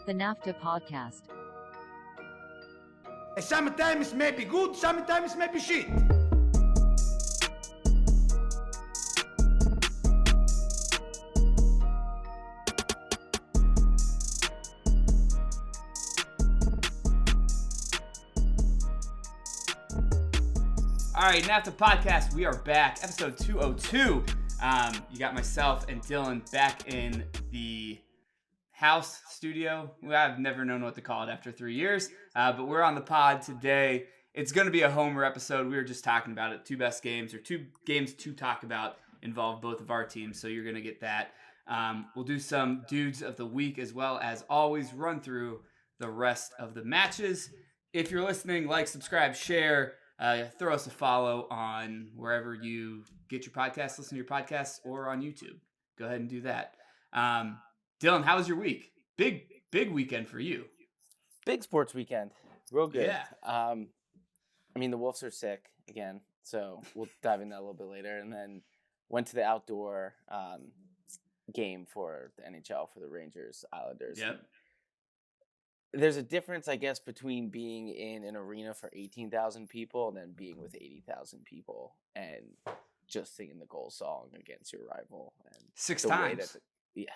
The NAFTAA Podcast. Sometimes may be good, sometimes may be shit. All right, NAFTAA Podcast, we are back. Episode 202. You got myself and Dylan back in the house studio. I've never known what to call it after 3 years, but we're on the pod today. It's going to be a homer episode. We were just talking about it. Two best games, or two games to talk about, involve both of our teams, so you're going to get that. We'll do some dudes of the week, as well as always run through the rest of the matches. If you're listening, like, subscribe, share. Throw us a follow on wherever you get your podcasts, listen to your podcasts, or on YouTube. Go ahead and do that. Dylan, how was your week? Big weekend for you. Big sports weekend. Real good. Yeah. I mean, the Wolves are sick again, so we'll dive into that a little bit later. And then went to the outdoor game for the NHL for the Rangers Islanders. Yep. There's a difference, I guess, between being in an arena for 18,000 people and then being with 80,000 people and just singing the goal song against your rival. And Six the times. Way that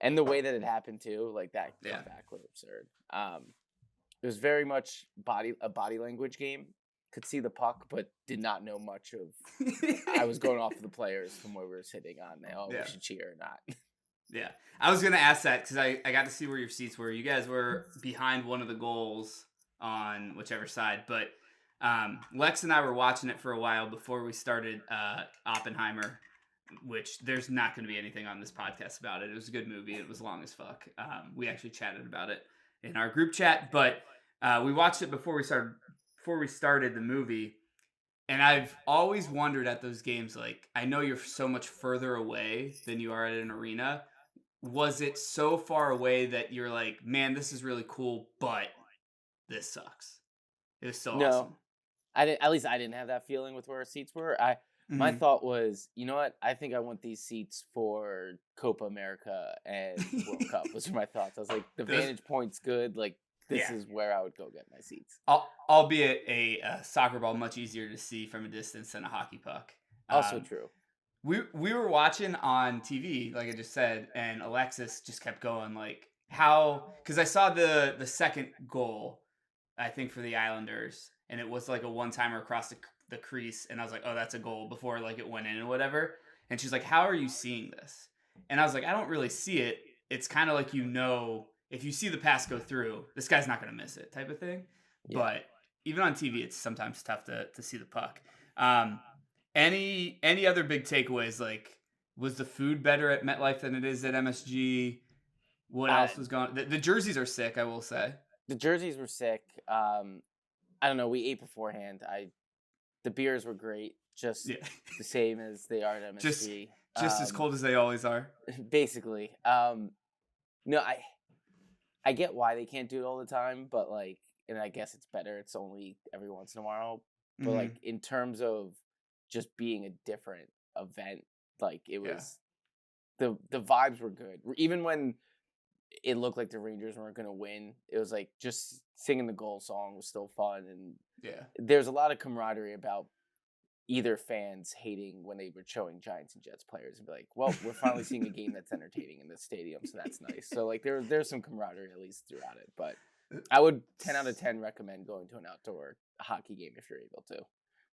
and the way that it happened too, like that comeback was absurd. It was very much a body language game. Could see the puck, but did not know much of. I was going off of the players from where we were sitting on. We should cheer or not. Yeah, I was going to ask that because I got to see where your seats were. You guys were behind one of the goals on whichever side, but Lex and I were watching it for a while before we started Oppenheimer, which there's not going to be anything on this podcast about it. It was a good movie. It was long as fuck. We actually chatted about it in our group chat, but we watched it before we started the movie. And I've always wondered at those games, like, I know you're so much further away than you are at an arena. Was it so far away that you're like, man, this is really cool, but this sucks? It was so awesome. At least I didn't have that feeling with where our seats were. My thought was, you know what? I think I want these seats for Copa America and World Cup. Those were my thoughts. I was like, the vantage point's good. Like, this is where I would go get my seats. Albeit a soccer ball much easier to see from a distance than a hockey puck. Also true. We were watching on TV, like I just said, and Alexis just kept going, like, how... Because I saw the second goal, I think, for the Islanders, and it was like a one-timer across the crease, and I was like, oh, that's a goal, before like it went in or whatever. And she's like, how are you seeing this? And I was like, I don't really see it. It's kind of like, if you see the pass go through, this guy's not going to miss it type of thing. Yeah. But even on TV, it's sometimes tough to see the puck. Any other big takeaways? Like, was the food better at MetLife than it is at MSG? What else was going on? The jerseys are sick, I will say. The jerseys were sick. I don't know. We ate beforehand. The beers were great. Just the same as they are at MSG. Just as cold as they always are. Basically. No, I get why they can't do it all the time, but like, and I guess it's better. It's only every once in a while. But like, in terms of just being a different event, like, it was, the vibes were good. Even when it looked like the Rangers weren't going to win, it was like, just singing the goal song was still fun. And there's a lot of camaraderie about either fans hating when they were showing Giants and Jets players and be like, well, we're finally seeing a game that's entertaining in this stadium, so that's nice. So like, there's some camaraderie at least throughout it. But I would 10 out of 10 recommend going to an outdoor hockey game if you're able to.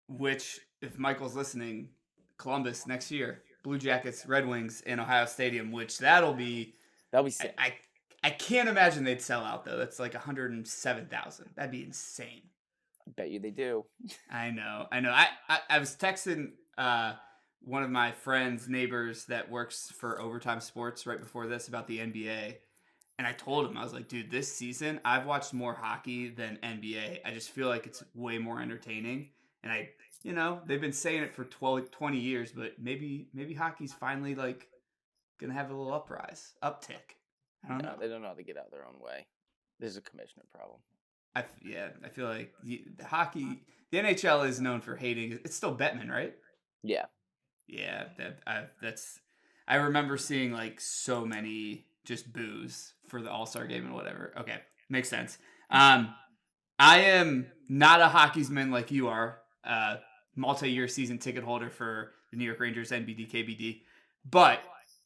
Which, if Michael's listening, Columbus next year, Blue Jackets, Red Wings in Ohio Stadium, which that'll be sick. I can't imagine they'd sell out, though. That's like 107,000. That'd be insane. I bet you they do. I know. I was texting one of my friends' neighbors that works for Overtime Sports right before this about the NBA. And I told him, I was like, dude, this season I've watched more hockey than NBA. I just feel like it's way more entertaining. And they've been saying it for 20 years, but maybe hockey's finally like going to have a little uptick. I don't know. They don't know how to get out of their own way. There's a commissioner problem. I feel like the NHL is known for hating. It's still Bettman, right? Yeah. Yeah, I remember seeing like so many just booze for the All-Star game and whatever. Okay, makes sense. I am not a hockey's man like you are. Multi-year season ticket holder for the New York Rangers, NBD, KBD. But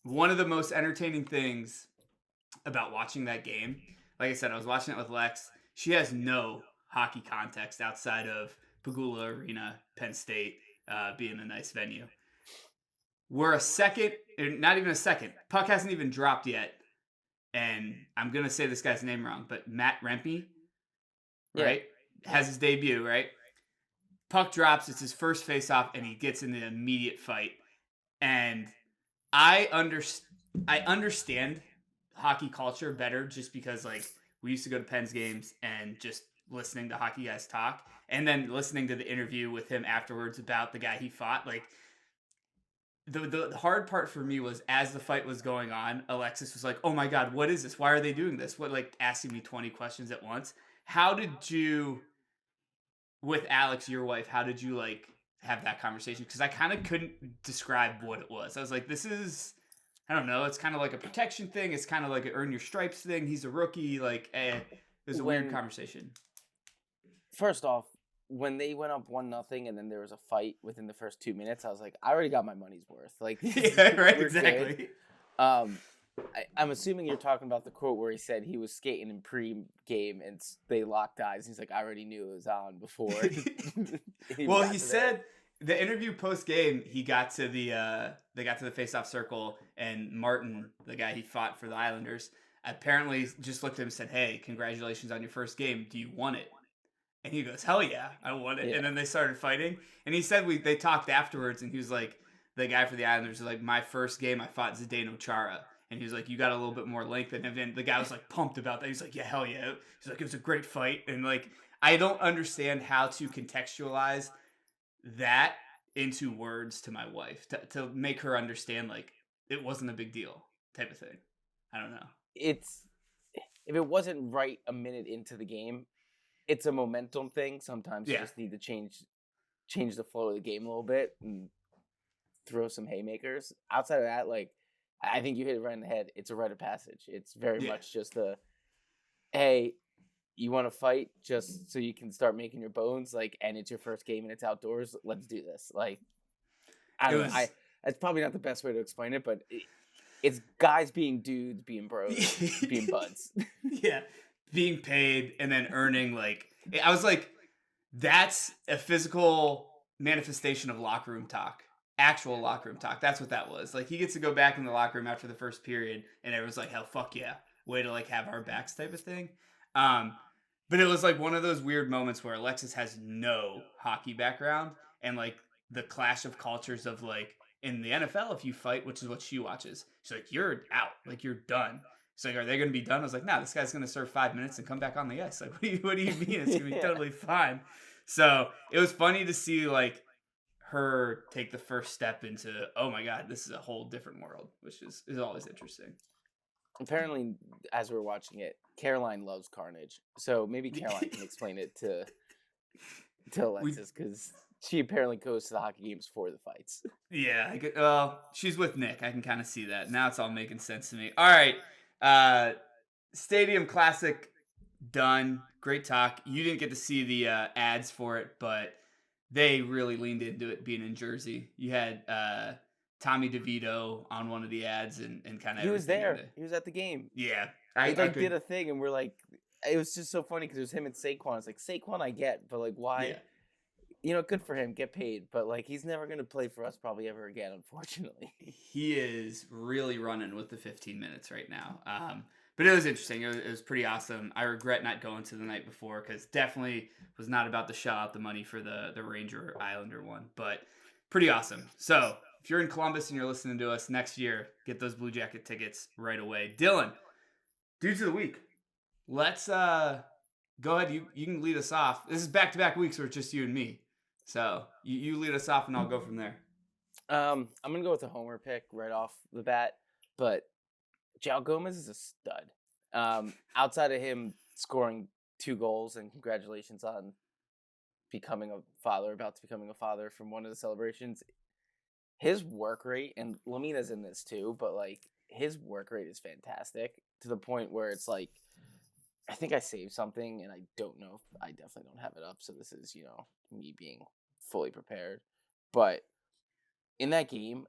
one of the most entertaining things about watching that game, like I said, I was watching it with Lex. She has no hockey context outside of Pagula Arena, Penn State being a nice venue. We're a second, not even a second. Puck hasn't even dropped yet. And I'm going to say this guy's name wrong, but Matt Rempe, right? Yeah. Has his debut, right? Puck drops. It's his first face-off, and he gets in the immediate fight. And I understand hockey culture better just because, like, we used to go to Penn's games and just listening to hockey guys talk and then listening to the interview with him afterwards about the guy he fought. Like, the hard part for me was as the fight was going on, Alexis was like, oh my God, what is this? Why are they doing this? What, like, asking me 20 questions at once. How did you, with Alex, your wife, how did you, like, have that conversation? Because I kind of couldn't describe what it was. I was like, this is, I don't know, it's kind of like a protection thing. It's kind of like an earn your stripes thing. He's a rookie. Like, it was a weird conversation. First off, when they went up 1-0 and then there was a fight within the first 2 minutes, I was like, I already got my money's worth. Like, yeah, right, exactly. I'm assuming you're talking about the quote where he said he was skating in pre-game and they locked eyes. He's like, I already knew it was on before. Well, he said the interview post-game, they got to the face-off circle, and Martin, the guy he fought for the Islanders, apparently just looked at him and said, hey, congratulations on your first game. Do you want it? And he goes, hell yeah, I want it. Yeah. And then they started fighting. And he said they talked afterwards, and he was like, the guy for the Islanders was like, my first game, I fought Zdeno Chara. And he was like, you got a little bit more length than him. And the guy was like pumped about that. He's like, yeah, hell yeah. He's like, it was a great fight. And like, I don't understand how to contextualize that into words to my wife to make her understand, like, it wasn't a big deal type of thing. I don't know. If it wasn't right a minute into the game, it's a momentum thing. Sometimes you just need to change the flow of the game a little bit and throw some haymakers. Outside of that, like, I think you hit it right in the head. It's a rite of passage. It's very much just hey, you want to fight just so you can start making your bones, like, and it's your first game and it's outdoors. Let's do this. Like, I don't know. That's probably not the best way to explain it, but it's guys being dudes, being bros, being buds. Yeah. Being paid and then earning, like, I was like, that's a physical manifestation of locker room talk. Actual locker room talk. That's what that was. Like, he gets to go back in the locker room after the first period, and everyone's like, hell, fuck yeah. Way to, like, have our backs type of thing. But it was, like, one of those weird moments where Alexis has no hockey background, and, like, the clash of cultures of, like, in the NFL, if you fight, which is what she watches, she's like, you're out. Like, you're done. She's like, are they going to be done? I was like, nah, this guy's going to serve 5 minutes and come back on the ice. Like, what do you mean? It's going to be totally fine. So it was funny to see, like, her take the first step into, oh my God, this is a whole different world, which is always interesting. Apparently, as we're watching it, Caroline loves carnage. So maybe Caroline can explain it to Alexis, because she apparently goes to the hockey games for the fights. Yeah, she's with Nick. I can kind of see that. Now it's all making sense to me. All right, Stadium Classic done. Great talk. You didn't get to see the ads for it, but they really leaned into it being in Jersey. You had Tommy DeVito on one of the ads and kind of. He was there. He was at the game. Yeah, I did a thing, and we're like, it was just so funny because it was him and Saquon. It's like, Saquon, I get, but like, why? Yeah. You know, good for him, get paid, but like, he's never gonna play for us probably ever again, unfortunately. He is really running with the 15 minutes right now. But it was interesting. It was pretty awesome. I regret not going to the night before because definitely was not about to shell out the money for the Ranger Islander one, but pretty awesome. So if you're in Columbus and you're listening to us next year, get those Blue Jacket tickets right away. Dylan, Dudes of the Week. Let's go ahead. You can lead us off. This is back-to-back weeks where it's just you and me. So you lead us off and I'll go from there. I'm going to go with a homer pick right off the bat, but João Gomez is a stud. Outside of him scoring 2 goals, and congratulations on about to becoming a father from one of the celebrations, his work rate, and Lamina's in this too, but like, his work rate is fantastic to the point where it's like, I think I saved something and I don't know if I definitely don't have it up. So this is, me being fully prepared. But in that game,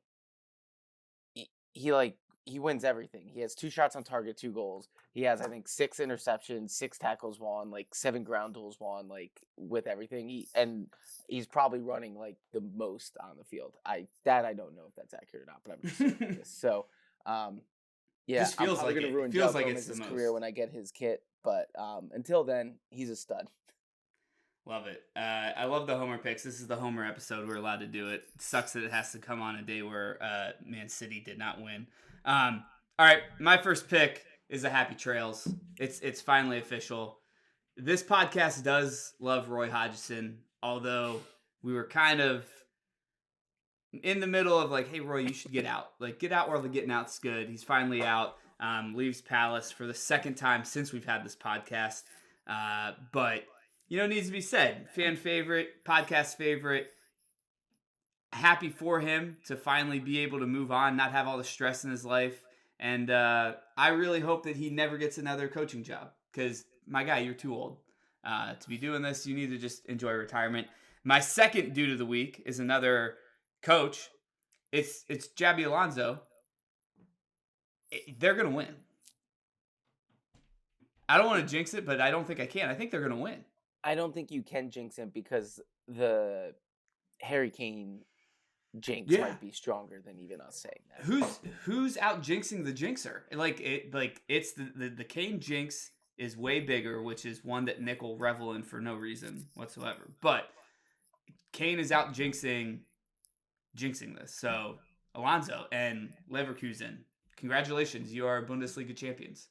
he wins everything. He has 2 shots on target, 2 goals. He has, I think, 6 interceptions, 6 tackles won, 7 ground duels won, with everything. He's probably running the most on the field. I don't know if that's accurate or not, but I'm just saying this. So, yeah, Just feels I'm probably like gonna it. ruin It feels Joe like it's Gomez's the career most. when I get his kit. But until then, he's a stud. Love it. I love the Homer picks. This is the Homer episode. We're allowed to do it. Sucks that it has to come on a day where Man City did not win. All right, my first pick is a Happy Trails. It's finally official. This podcast does love Roy Hodgson, although we were kind of in the middle of hey, Roy, you should get out. Get out while the getting out's good. He's finally out. Leaves Palace for the second time since we've had this podcast. But needs to be said. Fan favorite, podcast favorite. Happy for him to finally be able to move on, not have all the stress in his life. And I really hope that he never gets another coaching job because, my guy, you're too old to be doing this. You need to just enjoy retirement. My second dude of the week is another coach. It's Xabi Alonso. They're going to win. I don't want to jinx it, but I don't think I can. I think they're going to win. I don't think you can jinx him because the Harry Kane jinx might be stronger than even us saying that. Who's out jinxing the jinxer? It's the Kane jinx is way bigger, which is one that Nick will revel in for no reason whatsoever. But Kane is out jinxing this. So Alonso and Leverkusen, congratulations, you are Bundesliga champions.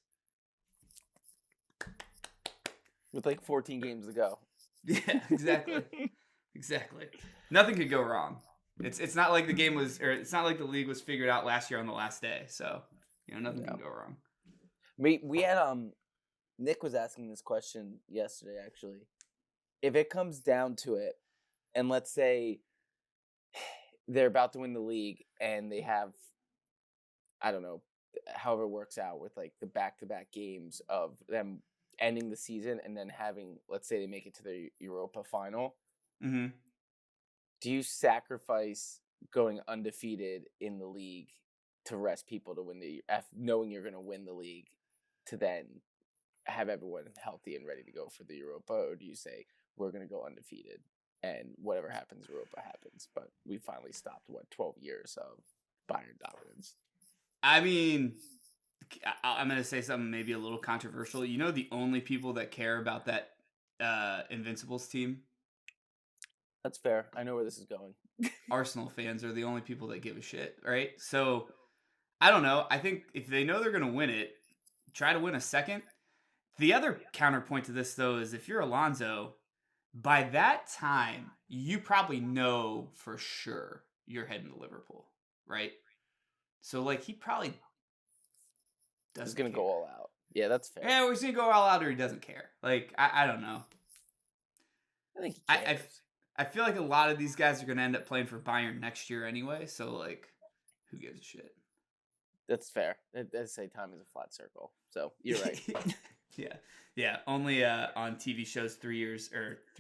With 14 games to go. Yeah, exactly. Exactly. Nothing could go wrong. It's not like the game was, or it's not like the league was figured out last year on the last day. So, nothing can go wrong. We had Nick was asking this question yesterday actually. If it comes down to it, and let's say they're about to win the league and they have, I don't know, however it works out with the back-to-back games of them ending the season and then having, let's say they make it to the Europa final. Mm-hmm. Do you sacrifice going undefeated in the league to rest people to win knowing you're going to win the league to then have everyone healthy and ready to go for the Europa? Or do you say we're going to go undefeated and whatever happens, Europa happens? But we finally stopped, 12 years of Bayern dominance. I mean, I'm going to say something maybe a little controversial. The only people that care about that Invincibles team? That's fair. I know where this is going. Arsenal fans are the only people that give a shit, right? So, I don't know. I think if they know they're going to win it, try to win a second. The other counterpoint to this, though, is if you're Alonso, by that time, you probably know for sure you're heading to Liverpool, right? So, he probably doesn't He's going to care. go all out. Yeah, that's fair. Yeah, he's going to go all out or he doesn't care. I don't know. I think he cares. I feel like a lot of these guys are going to end up playing for Bayern next year anyway, so, who gives a shit? That's fair. They say time is a flat circle, so you're right. Yeah. Only on TV shows 3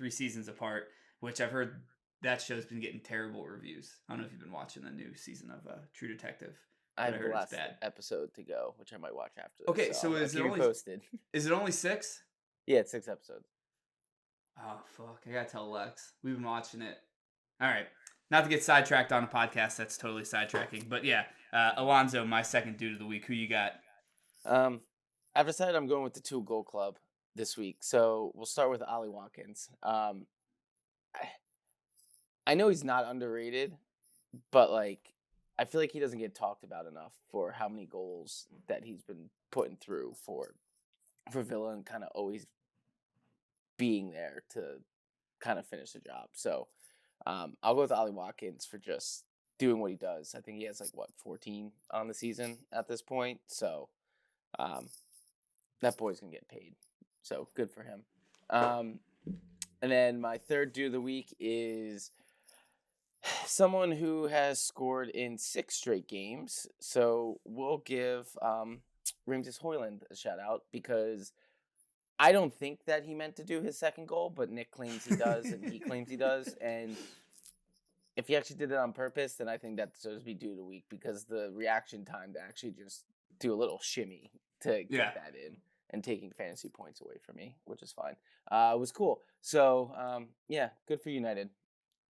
seasons apart, which I've heard that show's been getting terrible reviews. I don't know if you've been watching the new season of True Detective. I have the last episode to go, which I might watch after this. Okay, so is it only posted? Is it only 6? Yeah, it's 6 episodes. Oh, fuck. I gotta tell Lex. We've been watching it. All right. Not to get sidetracked on a podcast, that's totally sidetracking. But yeah, Alonso, my second dude of the week. Who you got? I've decided I'm going with the 2-goal club this week. So we'll start with Ollie Watkins. I know he's not underrated, but I feel like he doesn't get talked about enough for how many goals that he's been putting through for Villa and kind of always being there to kind of finish the job. So I'll go with Ollie Watkins for just doing what he does. I think he has 14 on the season at this point. So that boy's going to get paid. So good for him. And then my third dude of the week is Someone who has scored in 6 straight games. So we'll give Ramses Højlund a shout out because I don't think that he meant to do his second goal, but Nick claims he does, and he claims he does. And if he actually did it on purpose, then I think that deserves to be due to week because the reaction time to actually just do a little shimmy to get that in and taking fantasy points away from me, which is fine. It was cool. So, good for United.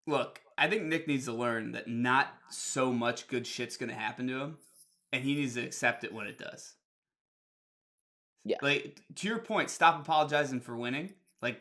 Look, I think Nick needs to learn that not so much good shit's going to happen to him, and he needs to accept it when it does. Yeah. Like, to your point, stop apologizing for winning. Like,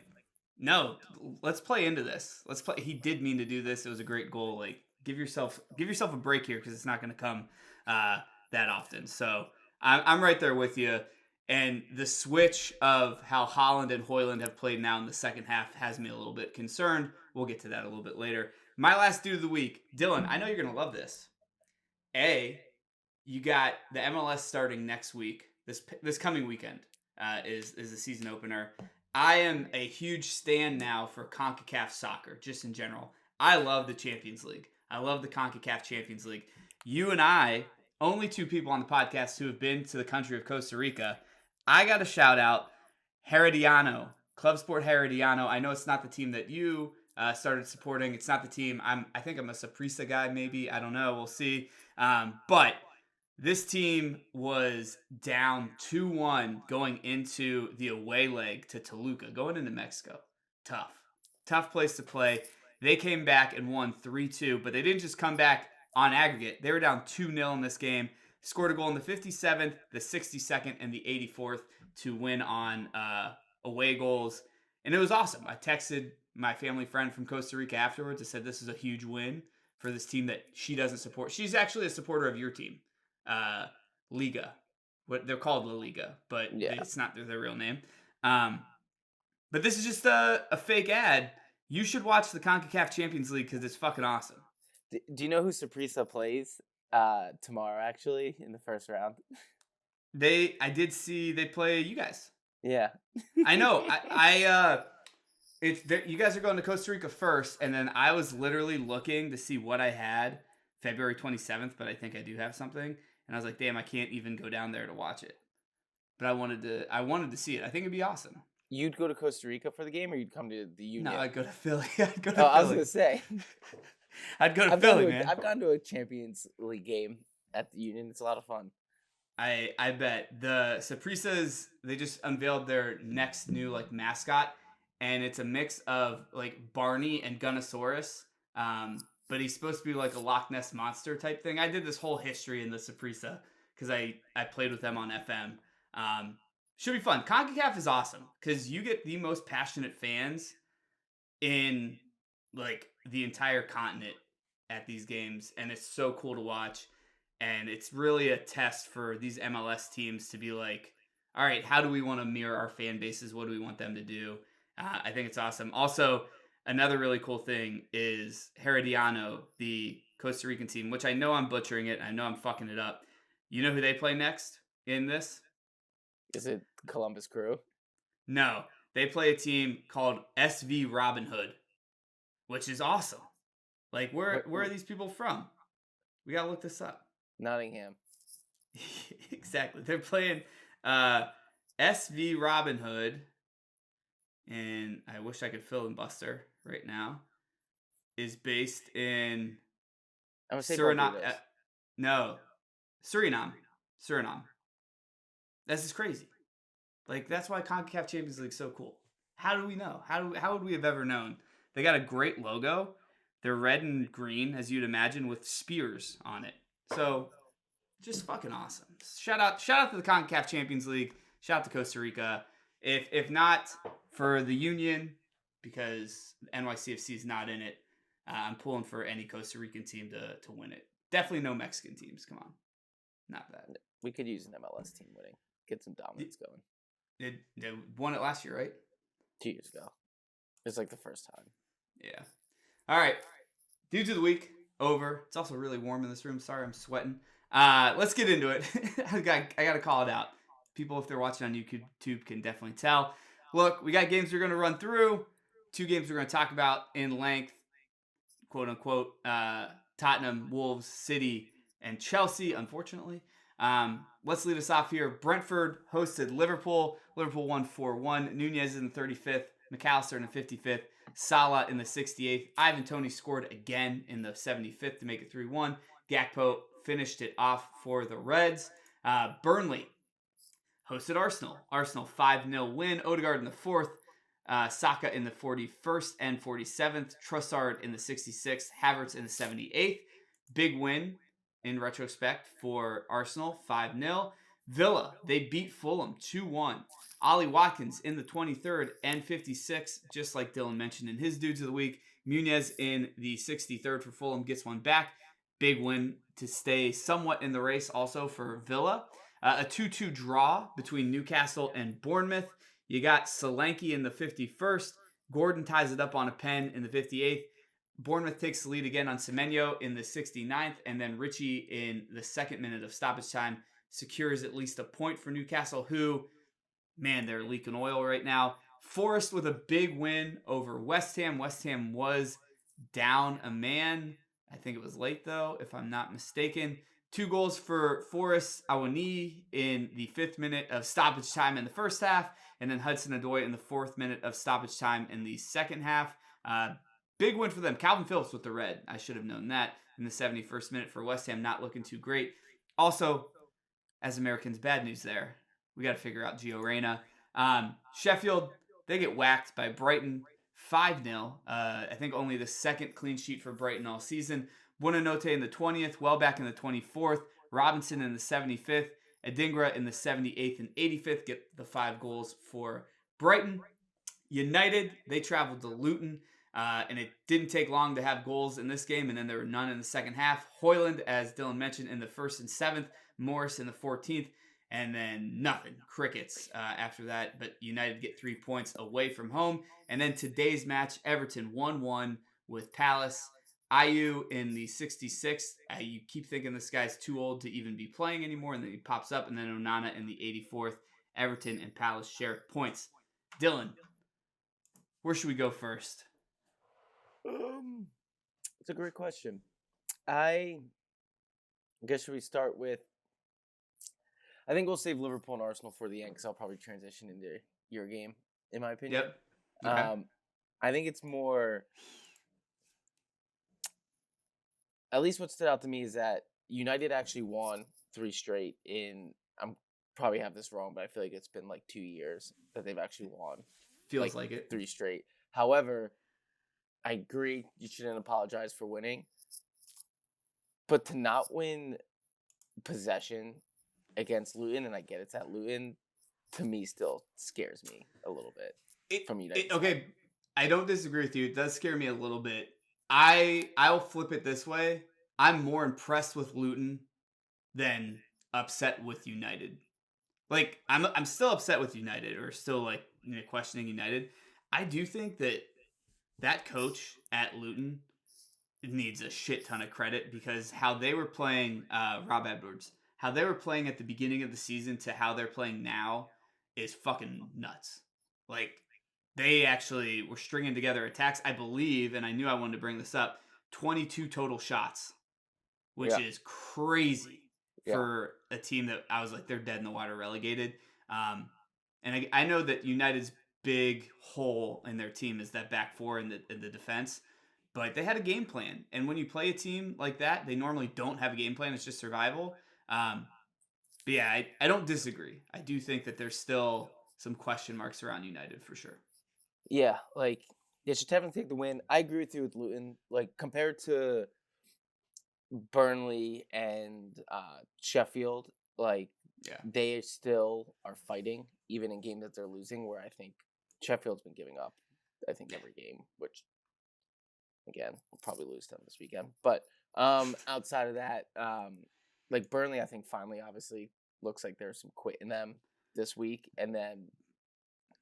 no, let's play into this. Let's play. He did mean to do this. It was a great goal. Like, give yourself a break here because it's not going to come that often. So I'm right there with you. And the switch of how Haaland and Højlund have played now in the second half has me a little bit concerned. We'll get to that a little bit later. My last dude of the week, Dylan, I know you're going to love this. You got the MLS starting next week. This coming weekend is the season opener. I am a huge stan now for CONCACAF soccer, just in general. I love the Champions League. I love the CONCACAF Champions League. You and I, only 2 people on the podcast who have been to the country of Costa Rica. I got to shout out Herediano, Club Sport Herediano. I know it's not the team that you started supporting. It's not the team. I think I'm a Saprissa guy, maybe. I don't know. We'll see. But this team was down 2-1 going into the away leg to Toluca, going into Mexico. Tough place to play. They came back and won 3-2, but they didn't just come back on aggregate. They were down 2-0 in this game. Scored a goal in the 57th, the 62nd, and the 84th to win on away goals. And it was awesome. I texted my family friend from Costa Rica afterwards. I said this is a huge win for this team that she doesn't support. She's actually a supporter of your team, Liga. What they're called La Liga, but it's not their real name. But this is just a fake ad. You should watch the CONCACAF Champions League because it's fucking awesome. Do you know who Saprissa plays tomorrow, actually, in the first round? I did see they play you guys. Yeah. I know. You guys are going to Costa Rica first, and then I was literally looking to see what I had February 27th, but I think I do have something. And I was like, damn, I can't even go down there to watch it. But I wanted to see it. I think it'd be awesome. You'd go to Costa Rica for the game, or you'd come to the Union? No, I'd go to Philly. Philly. I was going to say. I'd go to Philly, man. I've gone to a Champions League game at the Union. It's a lot of fun. I bet. The Saprissas, they just unveiled their next new mascot, and it's a mix of Barney and Gunnosaurus. But he's supposed to be like a Loch Ness Monster type thing. I did this whole history in the Saprissa because I played with them on FM. Should be fun. CONCACAF is awesome because you get the most passionate fans in the entire continent at these games, and it's so cool to watch. And it's really a test for these MLS teams to be like, all right, how do we want to mirror our fan bases? What do we want them to do? I think it's awesome. Also, another really cool thing is Herediano, the Costa Rican team, which I know I'm butchering it. I know I'm fucking it up. You know who they play next in this? Is it Columbus Crew? No. They play a team called SV Robin Hood, which is awesome. Where are these people from? We got to look this up. Nottingham. Exactly. They're playing SV Robin Hood, and I wish I could fill in Buster right now, is based in Suriname. Suriname. This is crazy. That's why CONCACAF Champions League is so cool. How do we know? How would we have ever known? They got a great logo. They're red and green, as you'd imagine, with spears on it. So, just fucking awesome. Shout out to the CONCACAF Champions League. Shout out to Costa Rica. If not for the Union, because NYCFC is not in it, I'm pulling for any Costa Rican team to win it. Definitely no Mexican teams. Come on. Not that. We could use an MLS team winning. Get some dominance going. They won it last year, right? 2 years ago. It's the first time. Yeah. All right. Dudes of the week, over. It's also really warm in this room. Sorry, I'm sweating. Let's get into it. I got to call it out. People, if they're watching on YouTube, can definitely tell. Look, we got games we're going to run through. 2 games we're going to talk about in length. quote unquote, Tottenham, Wolves, City, and Chelsea, unfortunately. Let's lead us off here. Brentford hosted Liverpool. Liverpool won 4-1. Nunez in the 35th. McAllister in the 55th. Salah in the 68th. Ivan Toney scored again in the 75th to make it 3-1. Gakpo finished it off for the Reds. Burnley hosted Arsenal. Arsenal 5-0 win. Odegaard in the 4th. Saka in the 41st and 47th. Trossard in the 66th. Havertz in the 78th. Big win in retrospect for Arsenal, 5-0. Villa, they beat Fulham 2-1. Ollie Watkins in the 23rd and 56th, just like Dylan mentioned in his Dudes of the Week. Muniz in the 63rd for Fulham gets one back. Big win to stay somewhat in the race also for Villa. A 2-2 draw between Newcastle and Bournemouth. You got Solanke in the 51st. Gordon ties it up on a pen in the 58th. Bournemouth takes the lead again on Semenyo in the 69th, and then Richie in the 2nd minute of stoppage time secures at least a point for Newcastle, who, man, they're leaking oil right now. Forest with a big win over West Ham. West Ham was down a man. I think it was late, though, if I'm not mistaken. 2 goals for Forest. Awani in the 5th minute of stoppage time in the first half, and then Hudson-Odoi in the 4th minute of stoppage time in the second half. Big win for them. Calvin Phillips with the red. I should have known that in the 71st minute for West Ham. Not looking too great. Also, as Americans, bad news there. We got to figure out Gio Reyna. Sheffield, they get whacked by Brighton 5-0. I think only the 2nd clean sheet for Brighton all season. Buonanotte in the 20th. Welbeck in the 24th. Robinson in the 75th. Adingra in the 78th and 85th get the 5 goals for Brighton. United, they traveled to Luton. And it didn't take long to have goals in this game, and then there were none in the second half. Hoyland, as Dylan mentioned, in the 1st and 7th. Morris in the 14th, and then nothing. Crickets after that, but United get 3 points away from home. And then today's match, Everton 1-1 with Palace. Ayew in the 66th. You keep thinking this guy's too old to even be playing anymore, and then he pops up. And then Onana in the 84th. Everton and Palace share points. Dylan, where should we go first? It's a great question. I guess should we start with? I think we'll save Liverpool and Arsenal for the end because I'll probably transition into your game, in my opinion. Yep. Okay. I think it's more. At least what stood out to me is that United actually won 3 straight in. I'm probably have this wrong, but I feel like it's been like 2 years that they've actually won. Feels like it. 3 straight. However, I agree you shouldn't apologize for winning. But to not win possession against Luton, and I get it's at Luton, to me still scares me a little bit from United. Okay, I don't disagree with you. It does scare me a little bit. I'll flip it this way. I'm more impressed with Luton than upset with United. Like, I'm still upset with United, or still like questioning United. I do think that coach at Luton needs a shit ton of credit because how they were playing Rob Edwards, how they were playing at the beginning of the season to how they're playing now is fucking nuts. Like, they actually were stringing together attacks, I believe, and I knew I wanted to bring this up, 22 total shots, which is crazy for a team that I was like, they're dead in the water, relegated. And I know that United's big hole in their team is that back four in the defense, but they had a game plan. And when you play a team like that, they normally don't have a game plan. It's just survival. But yeah, I don't disagree. I do think that there's still some question marks around United for sure. Yeah, like, they should definitely take the win. I agree with you with Luton. Like, compared to Burnley and Sheffield, like, they still are fighting, even in games that they're losing, where I think Sheffield's been giving up, I think, every game, which, again, we'll probably lose them this weekend. But outside of that, like, Burnley, I think, finally, obviously, looks like there's some quit in them this week. And then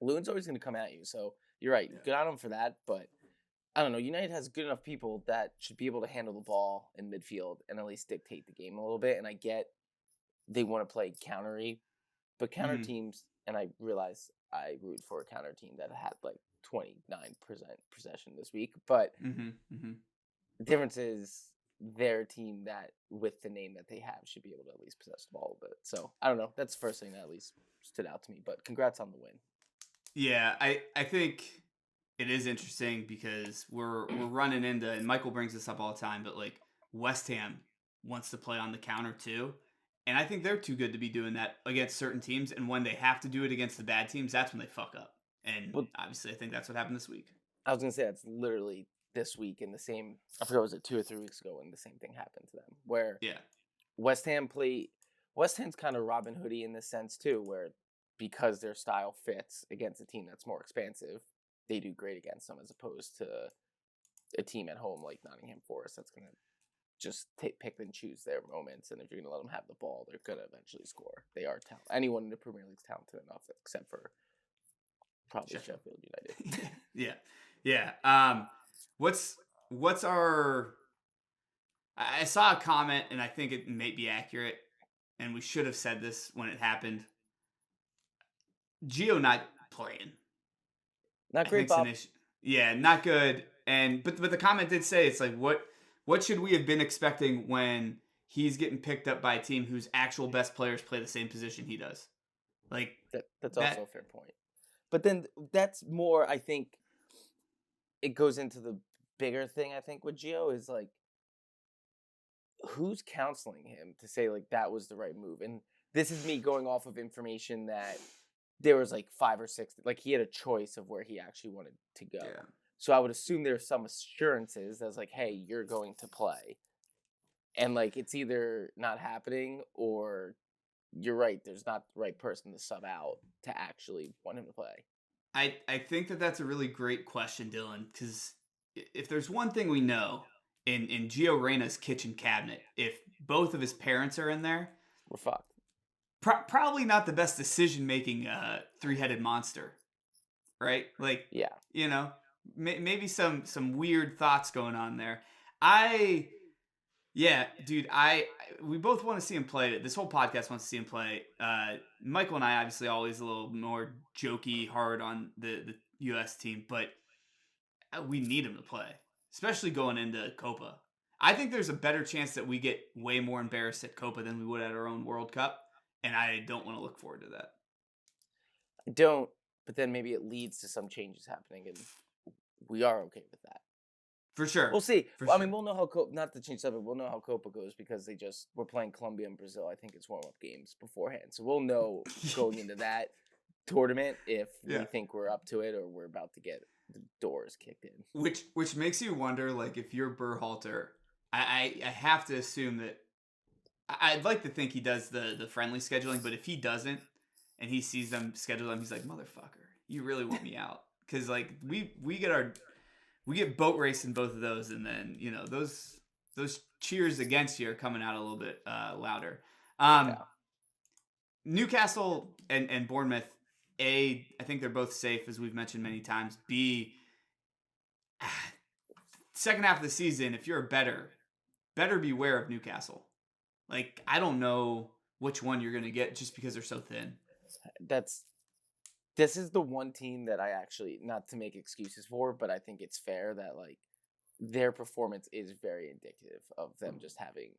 Luton's always going to come at you. So you're right. Good on them for that. But I don't know. United has good enough people that should be able to handle the ball in midfield and at least dictate the game a little bit. And I get they want to play countery, but counter teams, and I realize I root for a counter team that had like 29% possession this week, but The difference is their team that, with the name that they have, should be able to at least possess the ball a bit. So I don't know. That's the first thing that at least stood out to me. But congrats on the win. Yeah, I think it is interesting because we're running into, and Michael brings this up all the time, but like West Ham wants to play on the counter too. And I think they're too good to be doing that against certain teams. And when they have to do it against the bad teams, that's when they fuck up. And Well, obviously, I think that's what happened this week. I was gonna say that's literally this week in the same. I forgot, was it 2 or 3 weeks ago when the same thing happened to them, where Yeah. West Ham's kind of Robin Hoodie in this sense too, where because their style fits against a team that's more expansive, they do great against them, as opposed to a team at home like Nottingham Forest that's gonna just pick and choose their moments, and if you're gonna let them have the ball, they're gonna eventually score. They are talented. Anyone in the Premier League is talented enough, except for probably Sheffield United. Yeah. What's our? I saw a comment, and I think it may be accurate, and we should have said this when it happened. Gio not playing. Not great, Bob. Yeah, not good. And but the comment did say it's like what should we have been expecting when he's getting picked up by a team whose actual best players play the same position he does? Like that's also a fair point. But then that's more, I think, it goes into the bigger thing, I think, with Gio is like, who's counseling him to say like that was the right move? And this is me going off of information that there was like 5 or 6, like he had a choice of where he actually wanted to go. Yeah. So I would assume there's some assurances that's like, hey, you're going to play. And like it's either not happening or you're right, there's not the right person to sub out to actually want him to play. I think that's a really great question, Dylan, because if there's one thing we know in Gio Reyna's kitchen cabinet, if both of his parents are in there, we're fucked. Probably not the best decision-making three-headed monster, right? Like, yeah, you know, maybe some weird thoughts going on there. Yeah, dude, we both want to see him play. This whole podcast wants to see him play. Michael and I obviously always a little more jokey, hard on the U.S. team, but we need him to play, especially going into Copa. I think there's a better chance that we get way more embarrassed at Copa than we would at our own World Cup, and I don't want to look forward to that. I don't, but then maybe it leads to some changes happening, and we are okay with that. For sure. We'll see. Sure. I mean, we'll know how not to change subject, we'll know how Copa goes because we're playing Colombia and Brazil. I think it's warm-up games beforehand. So we'll know going into that tournament if we think we're up to it or we're about to get the doors kicked in. Which makes you wonder, like, if you're Berhalter, I have to assume that I'd like to think he does the friendly scheduling, but if he doesn't and he sees them schedule them, he's like, motherfucker, you really want me out? Because like we get boat race in both of those, and then you know those cheers against you are coming out a little bit louder. Newcastle and Bournemouth. I think they're both safe, as we've mentioned many times. B, second half of the season, if you're a better beware of Newcastle. Like, I don't know which one you're going to get just because they're so thin. This is the one team that I actually, not to make excuses for, but I think it's fair that like their performance is very indicative of them just having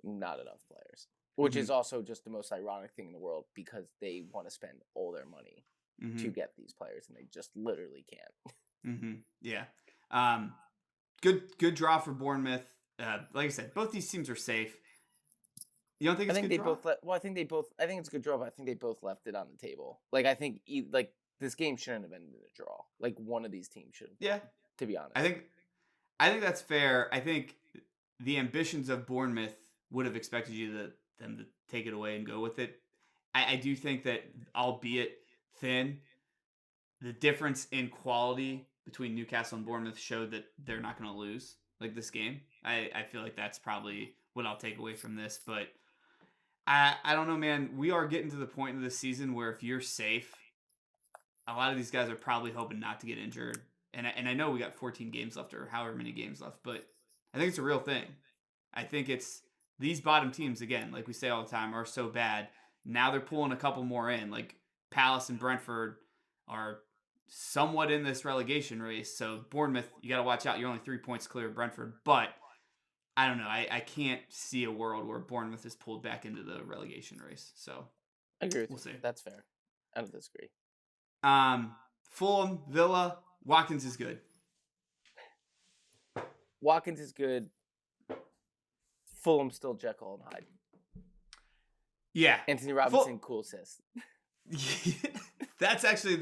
not enough players, which is also just the most ironic thing in the world because they want to spend all their money to get these players and they just literally can't. Yeah. Good draw for Bournemouth. Like I said, both these teams are safe. You don't think it's a good draw? I think it's a good draw, but I think they both left it on the table. Like, I think this game shouldn't have ended in a draw. Like, one of these teams should have. Yeah. To be honest. I think that's fair. I think the ambitions of Bournemouth would have expected them to take it away and go with it. I do think that, albeit thin, the difference in quality between Newcastle and Bournemouth showed that they're not going to lose like this game. I feel like that's probably what I'll take away from this, but I don't know, man. We are getting to the point of the season where if you're safe, a lot of these guys are probably hoping not to get injured. And I know we got 14 games left or however many games left, but I think it's a real thing. I think it's these bottom teams, again, like we say all the time, are so bad. Now they're pulling a couple more in. Like Palace and Brentford are somewhat in this relegation race. So Bournemouth, you got to watch out. You're only 3 points clear of Brentford. But I don't know. I can't see a world where Bournemouth is pulled back into the relegation race. So I agree with we'll you. see. That's fair. I don't disagree. Fulham, Villa, Watkins is good. Watkins is good. Fulham still Jekyll and Hyde. Yeah. Anthony Robinson, cool assist. That's actually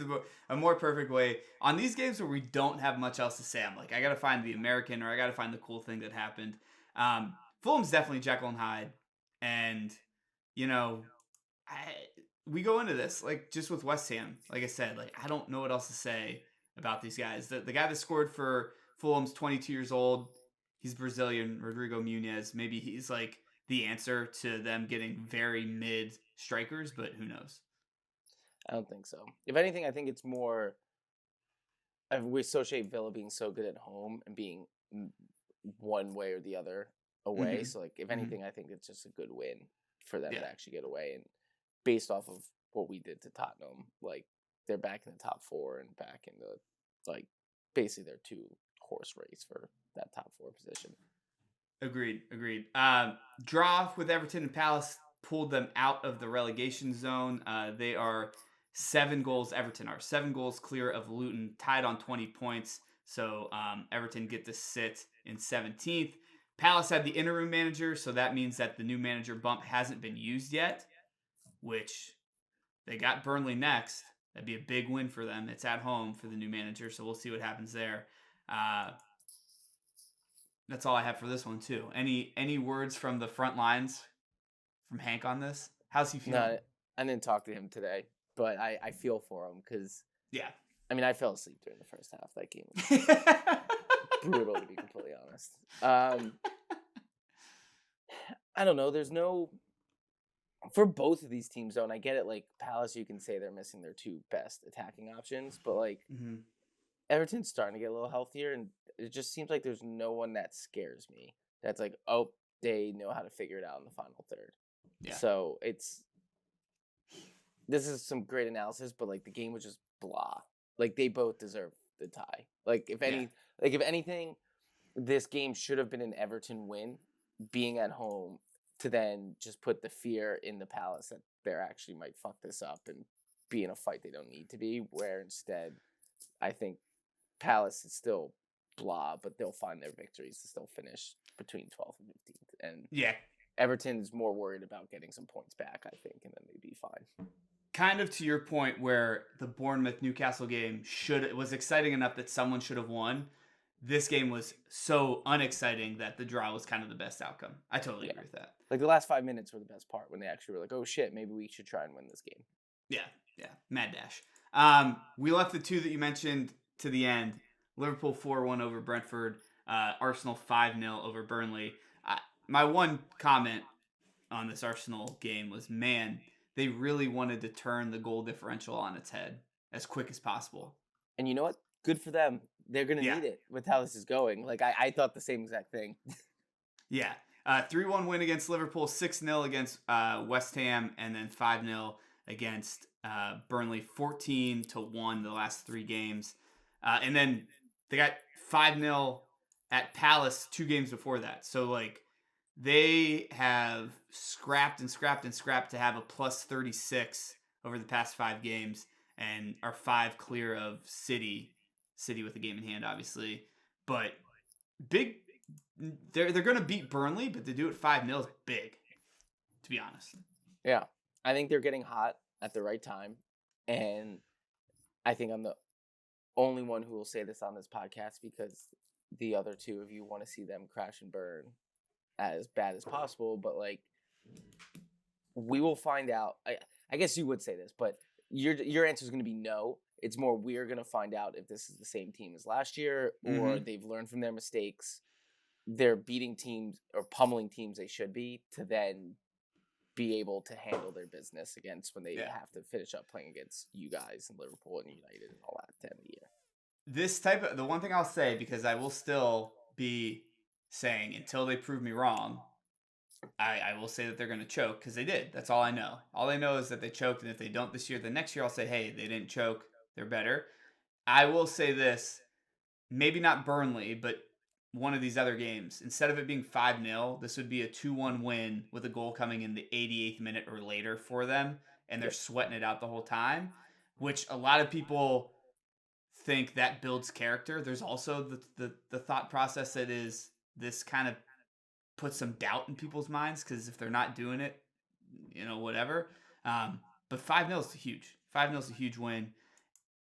a more perfect way. On these games where we don't have much else to say, I'm like, I got to find the American, or I got to find the cool thing that happened. Fulham's definitely Jekyll and Hyde. And, you know, we go into this, like, just with West Ham. Like I said, like, I don't know what else to say about these guys. The guy that scored for Fulham's 22 years old. He's Brazilian, Rodrigo Muniz. Maybe he's, like, the answer to them getting very mid strikers, but who knows? I don't think so. If anything, I think it's more. We associate Villa being so good at home and being one way or the other away. Mm-hmm. So, like, if anything, I think it's just a good win for them Yeah. to actually get away. And based off of what we did to Tottenham, like, they're back in the top 4 and back in the, like, basically their 2-horse race for that top 4 position. Agreed. Draw with Everton and Palace pulled them out of the relegation zone. They are 7 goals. Everton are 7 goals clear of Luton, tied on 20 points. So Everton get to sit in 17th. Palace had the interim manager, so that means that the new manager bump hasn't been used yet, which they got Burnley next. That'd be a big win for them. It's at home for the new manager, so we'll see what happens there. That's all I have for this one, too. Any words from the front lines from Hank on this? How's he feeling? No, I didn't talk to him today, but I feel for him because, yeah. I mean, I fell asleep during the first half. That game was brutal, to be completely honest. I don't know. There's no... For both of these teams, though, and I get it, like, Palace, you can say they're missing their 2 best attacking options, but, like, Everton's starting to get a little healthier, and it just seems like there's no one that scares me. That's like, oh, they know how to figure it out in the final third. Yeah. So this is some great analysis, but, like, the game was just blah. Like, they both deserve the tie. Like, if anything, this game should have been an Everton win, being at home, to then just put the fear in the Palace that they actually might fuck this up and be in a fight they don't need to be, where instead I think Palace is still blah, but they'll find their victories to still finish between 12th and 15th. And yeah, Everton's more worried about getting some points back, I think, and then they'd be fine. Kind of to your point where the Bournemouth-Newcastle game was exciting enough that someone should have won. This game was so unexciting that the draw was kind of the best outcome. I totally agree with that. Like, the last 5 minutes were the best part when they actually were like, oh, shit, maybe we should try and win this game. Yeah. Mad dash. We left the 2 that you mentioned to the end. Liverpool 4-1 over Brentford. Arsenal 5-0 over Burnley. My one comment on this Arsenal game was, man, they really wanted to turn the goal differential on its head as quick as possible. And you know what? Good for them. They're going to need it with how this is going. Like, I thought the same exact thing. Yeah. 3-1 win against Liverpool, 6-0 against West Ham, and then 5-0 against Burnley, 14-1 the last 3 games. And then they got 5-0 at Palace 2 games before that. So, like, they have scrapped to have a plus 36 over the past 5 games and are 5 clear of City with the game in hand, obviously. But big, they're going to beat Burnley, but to do it 5-0 is big, to be honest. Yeah. I think they're getting hot at the right time. And I think I'm the only one who will say this on this podcast because the other 2 of you want to see them crash and burn as bad as possible. But, like, we will find out. I guess you would say this, but your answer is going to be no. It's more we're going to find out if this is the same team as last year or they've learned from their mistakes. They're beating teams or pummeling teams they should be to then be able to handle their business against when they have to finish up playing against you guys and Liverpool and United and all that at the end of the year. The one thing I'll say, because I will still be saying until they prove me wrong, I will say that they're going to choke because they did. That's all I know. All I know is that they choked, and if they don't this year, the next year I'll say, hey, they didn't choke. They're better. I will say this, maybe not Burnley, but one of these other games, instead of it being 5-0, this would be a 2-1 win with a goal coming in the 88th minute or later for them, and they're sweating it out the whole time, which a lot of people think that builds character. There's also the thought process that is this kind of puts some doubt in people's minds because if they're not doing it, whatever. But 5-0 is huge. 5-0 is a huge win.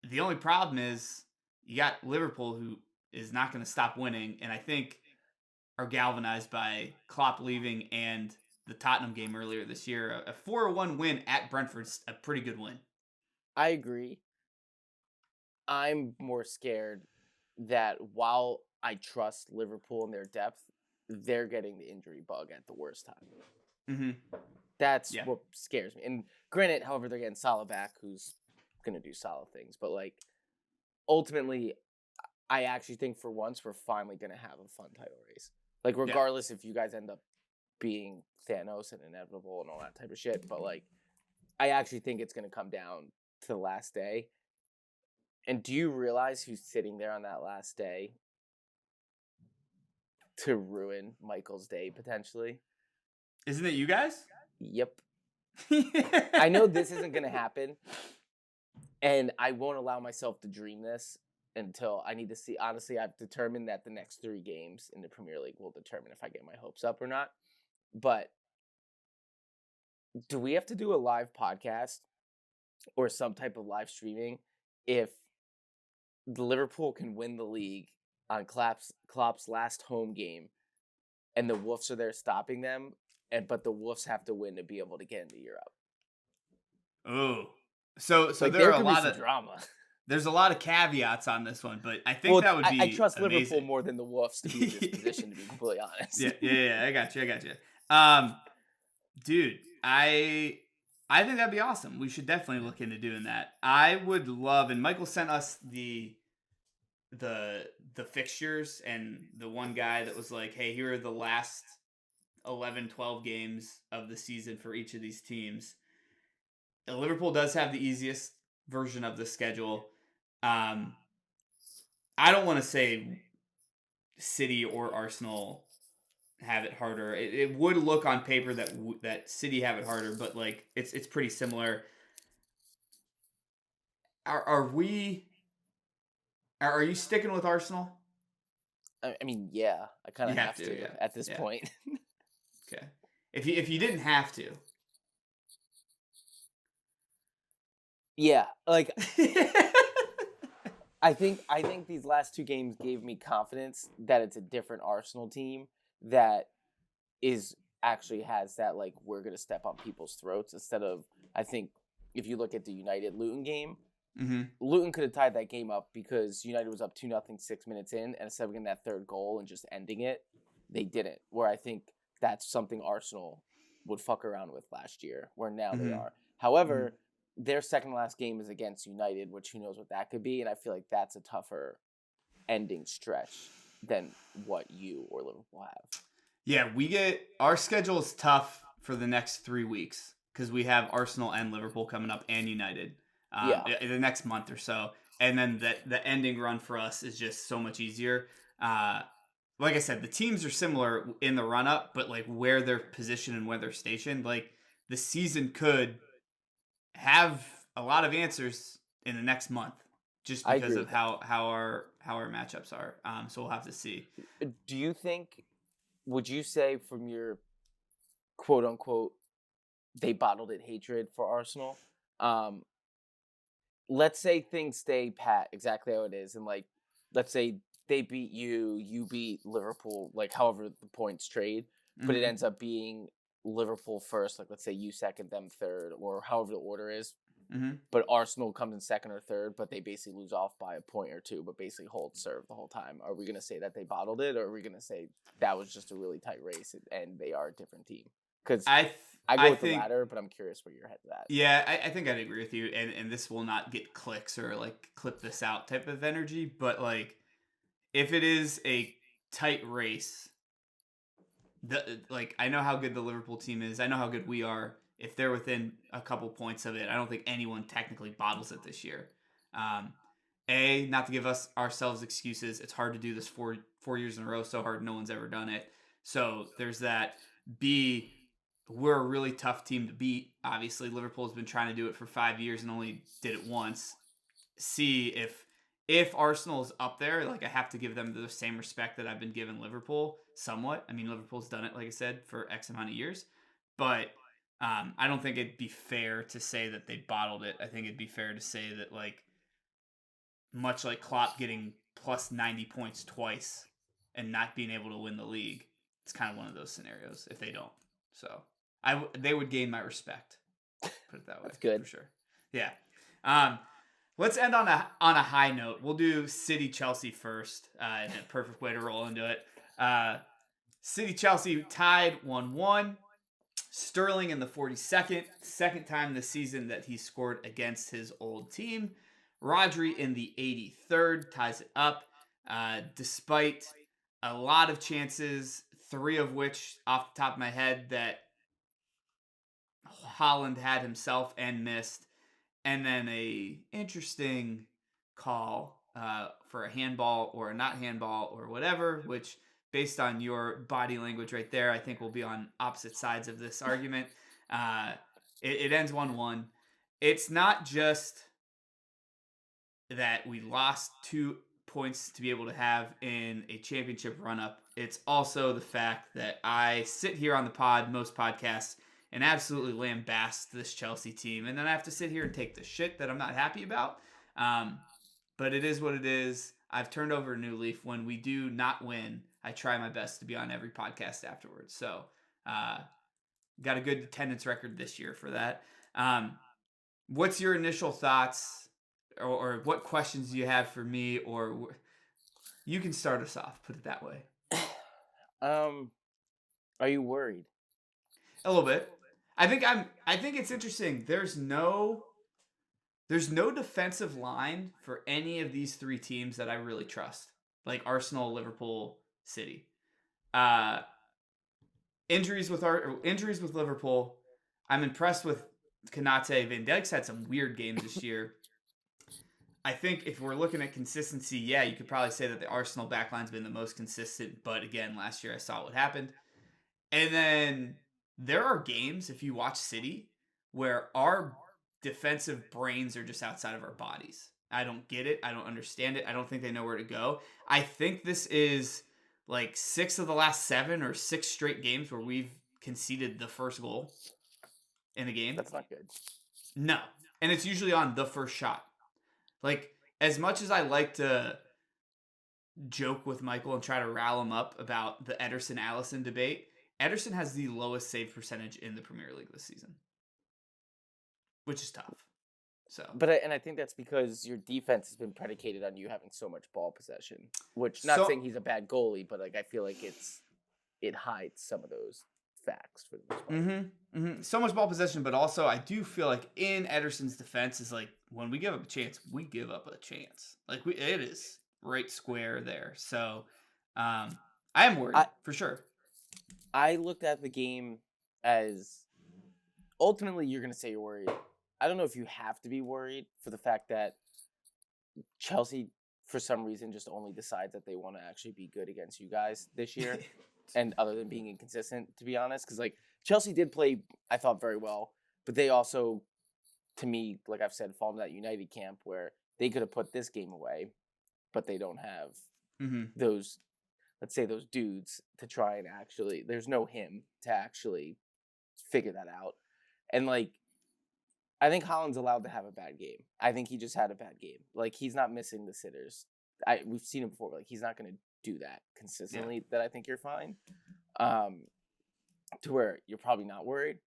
The only problem is you got Liverpool, who is not going to stop winning, and I think are galvanized by Klopp leaving and the Tottenham game earlier this year. A 4-1 win at Brentford's a pretty good win. I agree. I'm more scared that while I trust Liverpool in their depth, they're getting the injury bug at the worst time. Mm-hmm. That's what scares me. And granted, however, they're getting Salah back, who's going to do solid things. But, ultimately, I actually think for once we're finally going to have a fun title race. Regardless if you guys end up being Thanos and inevitable and all that type of shit. But, I actually think it's going to come down to the last day. And do you realize who's sitting there on that last day to ruin Michael's day, potentially? Isn't it you guys? Yep. I know this isn't going to happen, and I won't allow myself to dream this until I need to see. Honestly, I've determined that the next 3 games in the Premier League will determine if I get my hopes up or not. But do we have to do a live podcast or some type of live streaming if Liverpool can win the league on Klopp's last home game and the Wolves are there stopping them, but the Wolves have to win to be able to get into Europe? Oh, so there are a lot of drama. There's a lot of caveats on this one, but I think that would be I trust amazing. Liverpool more than the Wolves to be in this position, to be completely honest. Yeah, I got you. Dude, I think that'd be awesome. We should definitely look into doing that. I would love, and Michael sent us the fixtures, and the one guy that was like, hey, here are the last 11, 12 games of the season for each of these teams. Liverpool does have the easiest version of the schedule. I don't want to say City or Arsenal have it harder. It would look on paper that City have it harder, but it's pretty similar. Are you sticking with Arsenal? I mean, yeah, I kind of have to at this point. Okay, if you didn't have to, yeah, I think these last 2 games gave me confidence that it's a different Arsenal team that actually has that we're gonna step on people's throats instead of, I think if you look at the United Luton game, Luton could have tied that game up because United was up 2-0 6 minutes in, and instead of getting that 3rd goal and just ending it, they didn't. Where I think that's something Arsenal would fuck around with last year, where now they are. However, their second last game is against United, which who knows what that could be, and I feel like that's a tougher ending stretch than what you or Liverpool have. Yeah, our schedule is tough for the next 3 weeks because we have Arsenal and Liverpool coming up and United in the next month or so. And then the ending run for us is just so much easier. Like I said, the teams are similar in the run-up, but where they're positioned and where they're stationed, the season could have a lot of answers in the next month just because of how our matchups are. So we'll have to see. Would you say from your quote unquote they bottled it hatred for Arsenal, let's say things stay pat exactly how it is, and let's say they beat you beat Liverpool, however the points trade, but it ends up being Liverpool first, let's say you second, them third, or however the order is. But Arsenal comes in second or third, but they basically lose off by a point or 2, but basically hold serve the whole time. Are we going to say that they bottled it, or are we going to say that was just a really tight race and they are a different team? Because I go with the latter, but I'm curious where your head's at. Yeah, I think I'd agree with you, and this will not get clicks or clip this out type of energy, but if it is a tight race, I know how good the Liverpool team is. I know how good we are. If they're within a couple points of it, I don't think anyone technically bottles it this year. not to give ourselves excuses. It's hard to do this four years in a row. So hard. No one's ever done it. So there's that. B, we're a really tough team to beat. Obviously, Liverpool's been trying to do it for 5 years and only did it once. C, if Arsenal's up there, like I have to give them the same respect that I've been giving Liverpool somewhat. I mean, Liverpool's done it, like I said, for X amount of years. But I don't think it'd be fair to say that they bottled it. I think it'd be fair to say that, like, much like Klopp getting plus 90 points twice and not being able to win the league, it's kind of one of those scenarios if they don't. So they would gain my respect. Put it that way. That's good. For sure. Yeah. Let's end on a high note. We'll do City Chelsea first. And a perfect way to roll into it. City Chelsea tied 1-1. Sterling in the 42nd, second time this season that he scored against his old team. Rodri in the 83rd ties it up. Despite a lot of chances, 3 of which off the top of my head that Haaland had himself and missed. And then a interesting call for a handball or a not handball or whatever, which based on your body language right there, I think we'll be on opposite sides of this argument. It ends 1-1. It's not just that we lost 2 points to be able to have in a championship run-up. It's also the fact that I sit here on the pod, most podcasts, and absolutely lambast this Chelsea team. And then I have to sit here and take the shit that I'm not happy about. But it is what it is. I've turned over a new leaf. When we do not win, I try my best to be on every podcast afterwards. So got a good attendance record this year for that. What's your initial thoughts or what questions do you have for me? Or you can start us off, put it that way. Are you worried? A little bit. I think it's interesting. There's no defensive line for any of these 3 teams that I really trust. Like Arsenal, Liverpool, City. Injuries with Liverpool. I'm impressed with Konate. Van Dijk's had some weird games this year. I think if we're looking at consistency, yeah, you could probably say that the Arsenal backline's been the most consistent. But again, last year I saw what happened. And then there are games, if you watch City, where our defensive brains are just outside of our bodies. I don't get it. I don't understand it. I don't think they know where to go. I think this is like 6 of the last 7 or 6 straight games where we've conceded the first goal in a game. That's not good. No. And it's usually on the first shot. Like, as much as I like to joke with Michael and try to ral him up about the Ederson-Allison debate, Ederson has the lowest save percentage in the Premier League this season, which is tough. So, I think that's because your defense has been predicated on you having so much ball possession. Which, not saying he's a bad goalie, but like I feel like it hides some of those facts for the most part. So much ball possession, but also I do feel like in Ederson's defense is like when we give up a chance, we give up a chance. Like it is right square there. So, I am worried for sure. I looked at the game as ultimately you're going to say you're worried. I don't know if you have to be worried for the fact that Chelsea, for some reason, just only decides that they want to actually be good against you guys this year. And other than being inconsistent, to be honest. Because, like, Chelsea did play, I thought, very well. But they also, to me, like I've said, fall into that United camp where they could have put this game away, but they don't have those, let's say, those dudes to try and actually, there's no him to actually figure that out. And, like, I think Haaland's allowed to have a bad game. I think he just had a bad game. Like, he's not missing the sitters. We've seen him before. But, like, he's not going to do that consistently. That I think you're fine. To where you're probably not worried.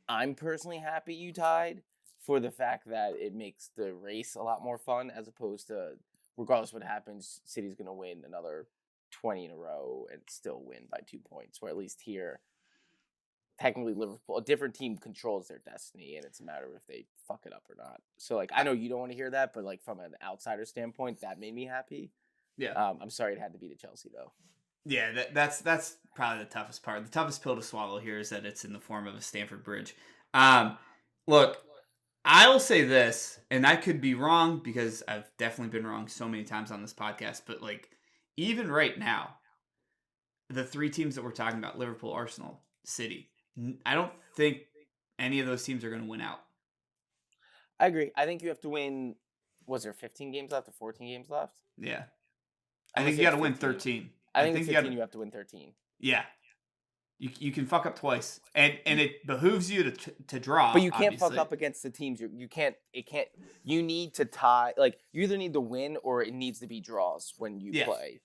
I'm personally happy you tied for the fact that it makes the race a lot more fun as opposed to, regardless of what happens, City's going to win another 20 in a row and still win by 2 points. Where at least here, technically Liverpool, a different team controls their destiny, and it's a matter of if they fuck it up or not. So, like, I know you don't want to hear that, but, like, from an outsider standpoint, that made me happy. Yeah. I'm sorry it had to be to Chelsea, though. Yeah, that's probably the toughest part. The toughest pill to swallow here is that it's in the form of a Stamford Bridge. Look, I will say this, and I could be wrong because I've definitely been wrong so many times on this podcast, but like even right now, the three teams that we're talking about, Liverpool, Arsenal, City, I don't think any of those teams are going to win out. I agree. I think you have to win. Was there 15 games left or 14 games left? Yeah. I think you got to win 13. I think it's 15, you have to win 13. Yeah. You can fuck up twice, and it behooves you to draw. But you can't obviously. fuck up against the teams. You can't. It can't. You need to tie. Like you either need to win or it needs to be draws when you play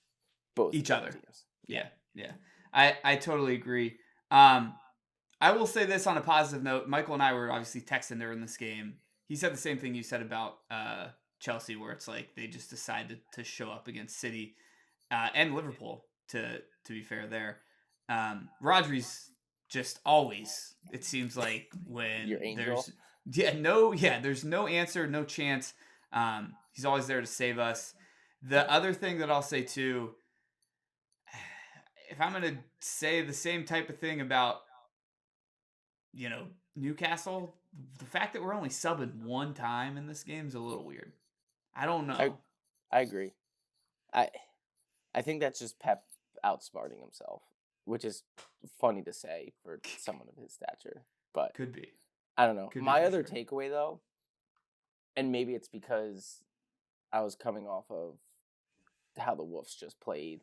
both each other. Teams. Yeah. I totally agree. I will say this on a positive note. Michael and I were obviously texting during this game. He said the same thing you said about Chelsea, where it's like they just decided to show up against City and Liverpool. To be fair, there. Rodri's just always, it seems like, when there's no answer, no chance. He's always there to save us. The other thing that I'll say too, if I'm going to say the same type of thing about, Newcastle, the fact that we're only subbing one time in this game is a little weird. I don't know. I agree. I think that's just Pep outsmarting himself, which is funny to say for someone of his stature, but could be. I don't know. My other takeaway though, and maybe it's because I was coming off of how the Wolves just played.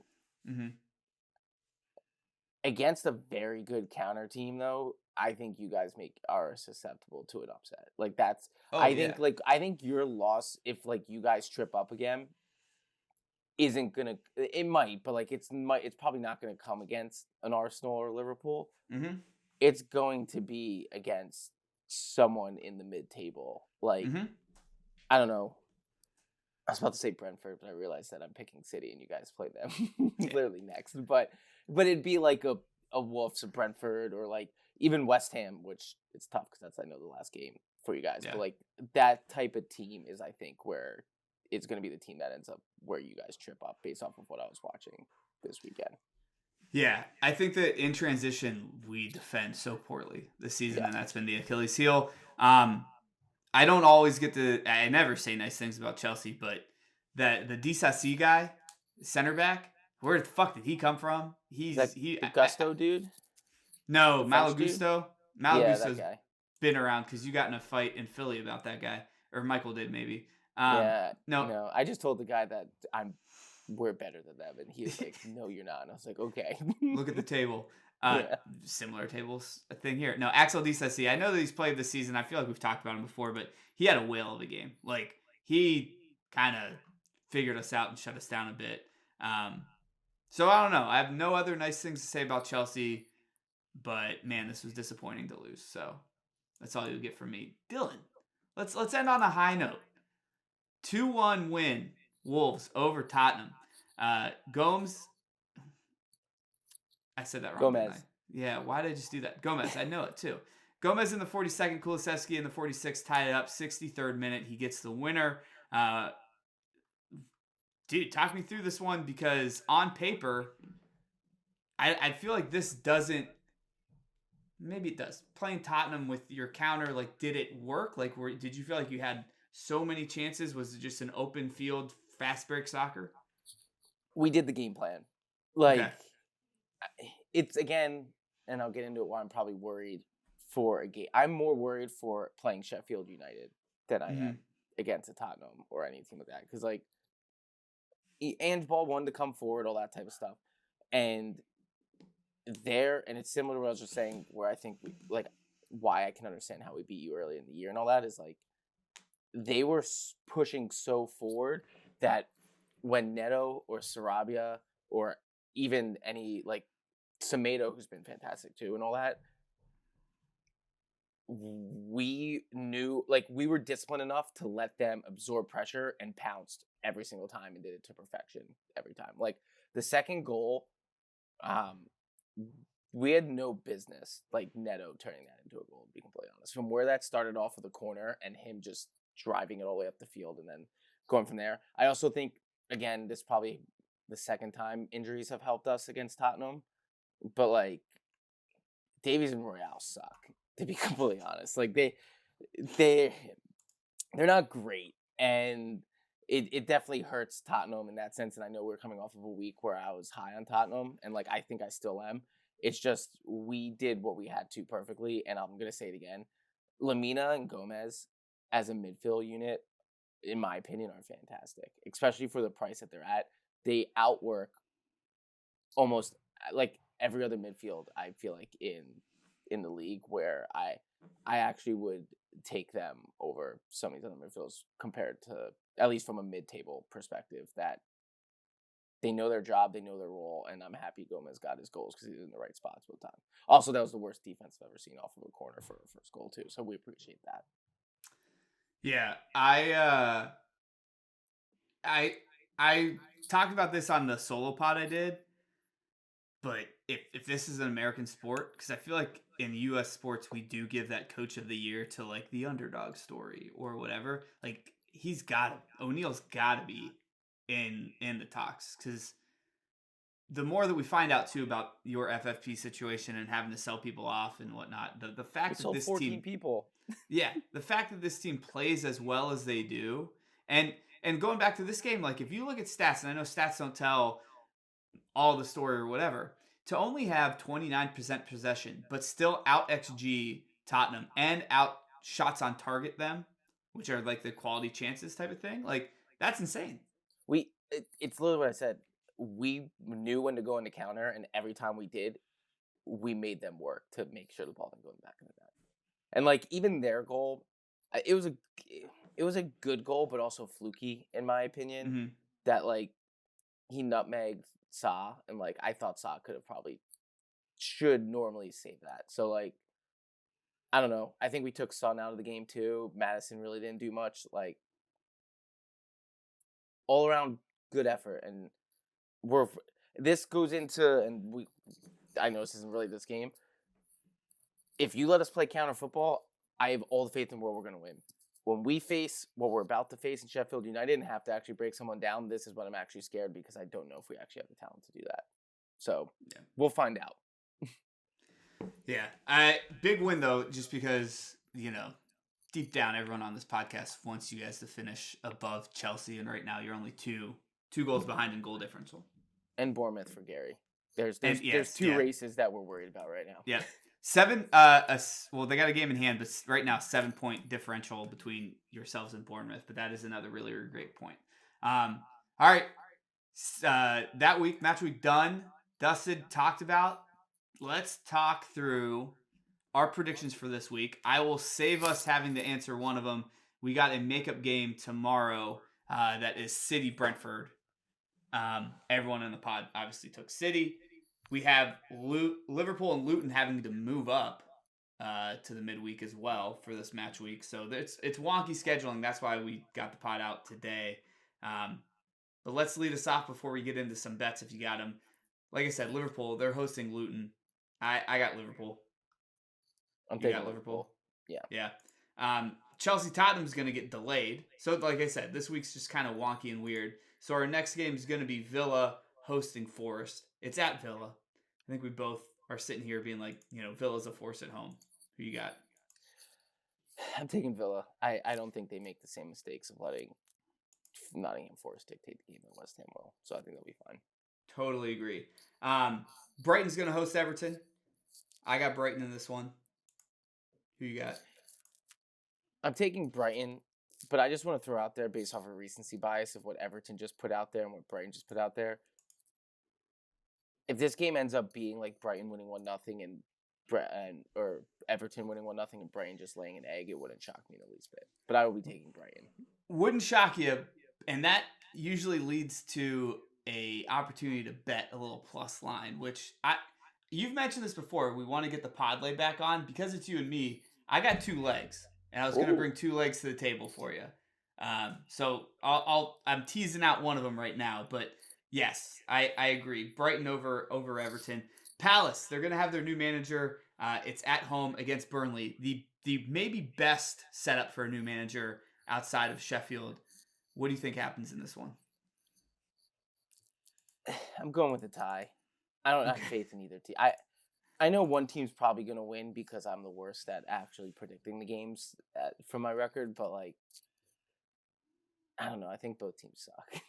Mm-hmm. Against a very good counter team though, I think you guys are susceptible to an upset. Like that's I think your loss, if like you guys trip up again, isn't gonna. It might, but like it's probably not gonna come against an Arsenal or Liverpool. Mm-hmm. It's going to be against someone in the mid-table. Like I don't know. I was about to say Brentford, but I realized that I'm picking City and you guys play them literally next. But it'd be like a Wolves or Brentford or like even West Ham, which it's tough because that's I know the last game for you guys. Yeah. But like that type of team is I think where it's going to be the team that ends up where you guys trip up based off of what I was watching this weekend. Yeah, I think that in transition we defend so poorly this season, and that's been the Achilles heel. I don't always I never say nice things about Chelsea, but the Disasi guy, center back, where the fuck did he come from? Gusto dude? No, Malo Gusto. Malo Gusto's guy. Been around because you got in a fight in Philly about that guy, or Michael did maybe. No. I just told the guy that we're better than them, and he was like, "No, you're not." And I was like, "Okay." Look at the table. Similar tables thing here. No, Axel Disasi. I know that he's played this season. I feel like we've talked about him before, but he had a whale of a game. Like he kind of figured us out and shut us down a bit. So I don't know. I have no other nice things to say about Chelsea, but man, this was disappointing to lose. So that's all you'll get from me, Dylan. Let's end on a high note. 2-1 win, Wolves over Tottenham. Gomes. I said that wrong. Gomez. Yeah, why did I just do that? Gomez, I know it too. Gomez in the 42nd, Kulusevski in the 46th tied it up. 63rd minute, he gets the winner. Dude, talk me through this one because on paper, I feel like this doesn't. Maybe it does. Playing Tottenham with your counter, like, did it work? Like, did you feel like you had so many chances? Was it just an open field, fast break soccer? We did the game plan. Like, it's again, and I'll get into it why I'm probably worried for a game. I'm more worried for playing Sheffield United than I am against a Tottenham or anything like that. Because, like, Ange Ball wanted to come forward, all that type of stuff. And it's similar to what I was just saying, where I think, why I can understand how we beat you early in the year and all that is, like, they were pushing so forward that when Neto or Sarabia or even any, like, Semedo, who's been fantastic too and all that, we knew, like, we were disciplined enough to let them absorb pressure and pounced every single time and did it to perfection every time. Like, the second goal, we had no business, like, Neto turning that into a goal, to be completely honest. From where that started off with a corner and him just driving it all the way up the field and then going from there. I also think, again, this is probably the second time injuries have helped us against Tottenham. But, like, Davies and Royale suck, to be completely honest. Like, they're not great, and it definitely hurts Tottenham in that sense. And I know we're coming off of a week where I was high on Tottenham, and I think I still am. It's just we did what we had to perfectly, and I'm gonna say it again. Lamina and Gomez as a midfield unit, in my opinion, are fantastic, especially for the price that they're at. They outwork almost every other midfield. I feel like in the league, where I actually would take them over some of these other midfields compared to, at least from a mid-table perspective, that they know their job, they know their role, and I'm happy Gomez got his goals because he was in the right spots both times. Also, that was the worst defense I've ever seen off of a corner for a first goal too, so we appreciate that. Yeah, I talked about this on the solo pod I did, but if this is an American sport, because I feel like in U.S. sports we do give that coach of the year to the underdog story or whatever. O'Neill's got to be in the talks, because the more that we find out too about your FFP situation and having to sell people off and whatnot, the fact that this 14 team people. Yeah, the fact that this team plays as well as they do, and going back to this game, if you look at stats, and I know stats don't tell all the story or whatever, to only have 29% possession, but still out XG Tottenham and out shots on target them, which are the quality chances type of thing, that's insane. It's literally what I said. We knew when to go into counter, and every time we did, we made them work to make sure the ball didn't go in the back of the net. And even their goal, it was a good goal, but also fluky in my opinion. Mm-hmm. That he nutmegged Sa, and I thought Sa should normally save that. So I don't know. I think we took Son out of the game too. Madison really didn't do much. All around good effort, and this goes into, and I know this isn't really this game. If you let us play counter football, I have all the faith in the world we're going to win. When we face what we're about to face in Sheffield United and have to actually break someone down, this is when I'm actually scared, because I don't know if we actually have the talent to do that. So We'll find out. Yeah. Big win, though, just because, deep down, everyone on this podcast wants you guys to finish above Chelsea, and right now you're only two goals behind in goal differential. And Bournemouth for Gary. There's two races that we're worried about right now. Yeah. 7, well, they got a game in hand, but right now 7-point differential between yourselves and Bournemouth, but that is another really, really great point. All right. That week, match week done, dusted, talked about. Let's talk through our predictions for this week. I will save us having to answer one of them. We got a makeup game tomorrow that is City Brentford. Everyone in the pod obviously took City. We have Liverpool and Luton having to move up to the midweek as well for this match week. So it's wonky scheduling. That's why we got the pod out today. But let's lead us off before we get into some bets if you got them. Like I said, Liverpool, they're hosting Luton. I got Liverpool. I'm taking Liverpool. Yeah. Chelsea Tottenham's going to get delayed. So like I said, this week's just kind of wonky and weird. So our next game is going to be Villa hosting Forest. It's at Villa. I think we both are sitting here being Villa's a force at home. Who you got? I'm taking Villa. I don't think they make the same mistakes of letting Nottingham Forest dictate the game that West Ham will. So I think they'll be fine. Totally agree. Brighton's going to host Everton. I got Brighton in this one. Who you got? I'm taking Brighton, but I just want to throw out there, based off of recency bias of what Everton just put out there and what Brighton just put out there, if this game ends up being Brighton winning 1-0 or Everton winning 1-0 and Brighton just laying an egg, it wouldn't shock me in the least bit. But I will be taking Brighton. Wouldn't shock you, and that usually leads to a opportunity to bet a little plus line, which you've mentioned this before. We want to get the pod lay back on because it's you and me. I got 2 legs, and I was going to bring 2 legs to the table for you. So I'm teasing out one of them right now, but yes, I agree. Brighton over Everton. Palace, they're going to have their new manager. It's at home against Burnley. The maybe best setup for a new manager outside of Sheffield. What do you think happens in this one? I'm going with a tie. I don't have faith in either team. I know one team's probably going to win because I'm the worst at actually predicting the games from my record, but I don't know. I think both teams suck.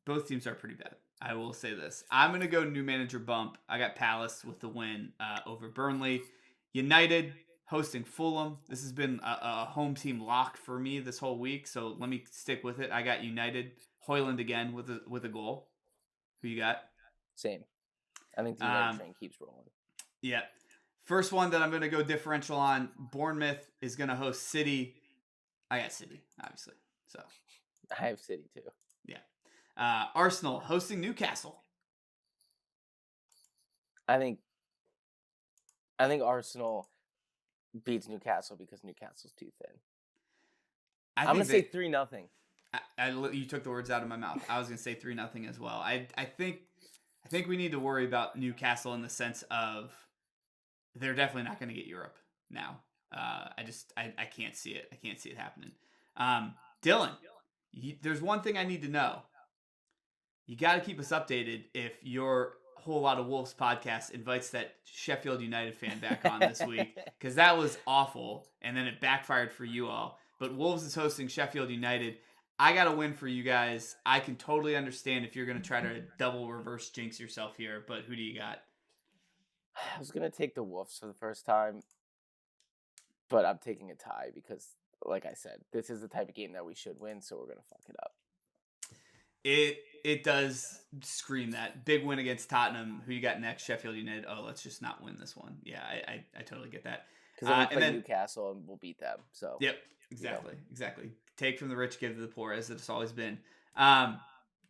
Both teams are pretty bad. I will say this. I'm going to go new manager bump. I got Palace with the win over Burnley. United hosting Fulham. This has been a home team lock for me this whole week, so let me stick with it. I got United. Hoyland again with a goal. Who you got? Same. I think the United train keeps rolling. Yeah. First one that I'm going to go differential on, Bournemouth is going to host City. I got City, obviously. So I have City too. Yeah. Arsenal hosting Newcastle. I think Arsenal beats Newcastle because Newcastle's too thin. I'm going to say 3-0. You took the words out of my mouth. I was going to say 3-0 as well. I think we need to worry about Newcastle in the sense of they're definitely not going to get Europe now. I can't see it. I can't see it happening. Dylan, there's one thing I need to know. You got to keep us updated if your Whole Lot of Wolves podcast invites that Sheffield United fan back on this week, because that was awful, and then it backfired for you all. But Wolves is hosting Sheffield United. I got to win for you guys. I can totally understand if you're going to try to double reverse jinx yourself here, but who do you got? I was going to take the Wolves for the first time, but I'm taking a tie because, like I said, this is the type of game that we should win, so we're going to fuck it up. It does scream that. Big win against Tottenham. Who you got next? Sheffield United. Oh, let's just not win this one. Yeah, I totally get that. Because then we play Newcastle and we'll beat them. So yep, exactly. Take from the rich, give to the poor, as it's always been.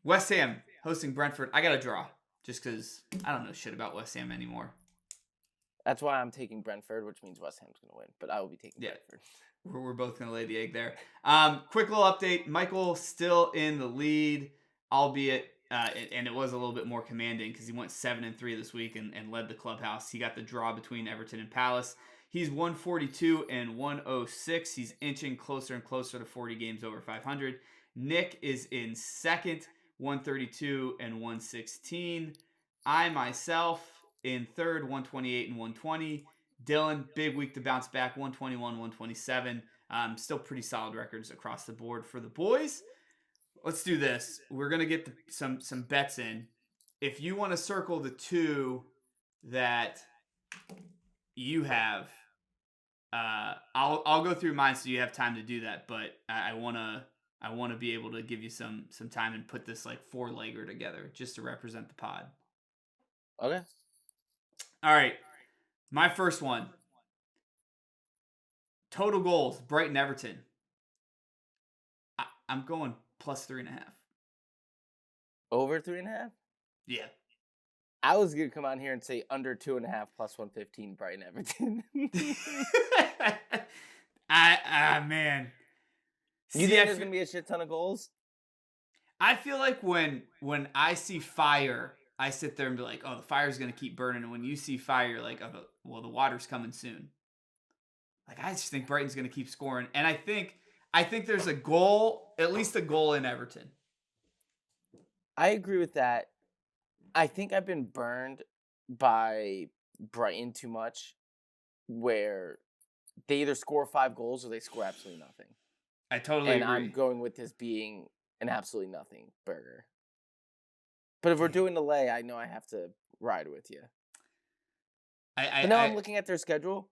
West Ham hosting Brentford. I got a draw just because I don't know shit about West Ham anymore. That's why I'm taking Brentford, which means West Ham's going to win. But I will be taking Brentford. We're both going to lay the egg there. Quick little update. Michael still in the lead, albeit, and it was a little bit more commanding because he went 7-3 this week and led the clubhouse. He got the draw between Everton and Palace. He's 142 and 106. He's inching closer and closer to 40 games over 500. Nick is in second, 132 and 116. I myself in third, 128 and 120. Dylan, big week to bounce back, 121, 127. Still pretty solid records across the board for the boys. Let's do this. We're going to get some bets in. If you want to circle the two that you have, I'll go through mine so you have time to do that, but I want to be able to give you some time and put this like 4-legger together just to represent the pod. Okay. All right. My first one. Total goals, Brighton Everton. I'm going plus 3.5. Over 3.5? Yeah. I was going to come on here and say under 2.5 plus 115 Brighton Everton. Man. You think there's going to be a shit ton of goals? I feel like when I see fire, I sit there and be like, oh, the fire's going to keep burning. And when you see fire, you're like, oh, well, the water's coming soon. Like, I just think Brighton's going to keep scoring. And I think there's a goal, at least a goal in Everton. I agree with that. I think I've been burned by Brighton too much, where they either score 5 goals or they score absolutely nothing. I totally agree. I'm going with this being an absolutely nothing burger. But if we're doing the lay, I know I have to ride with you. I'm looking at their schedule.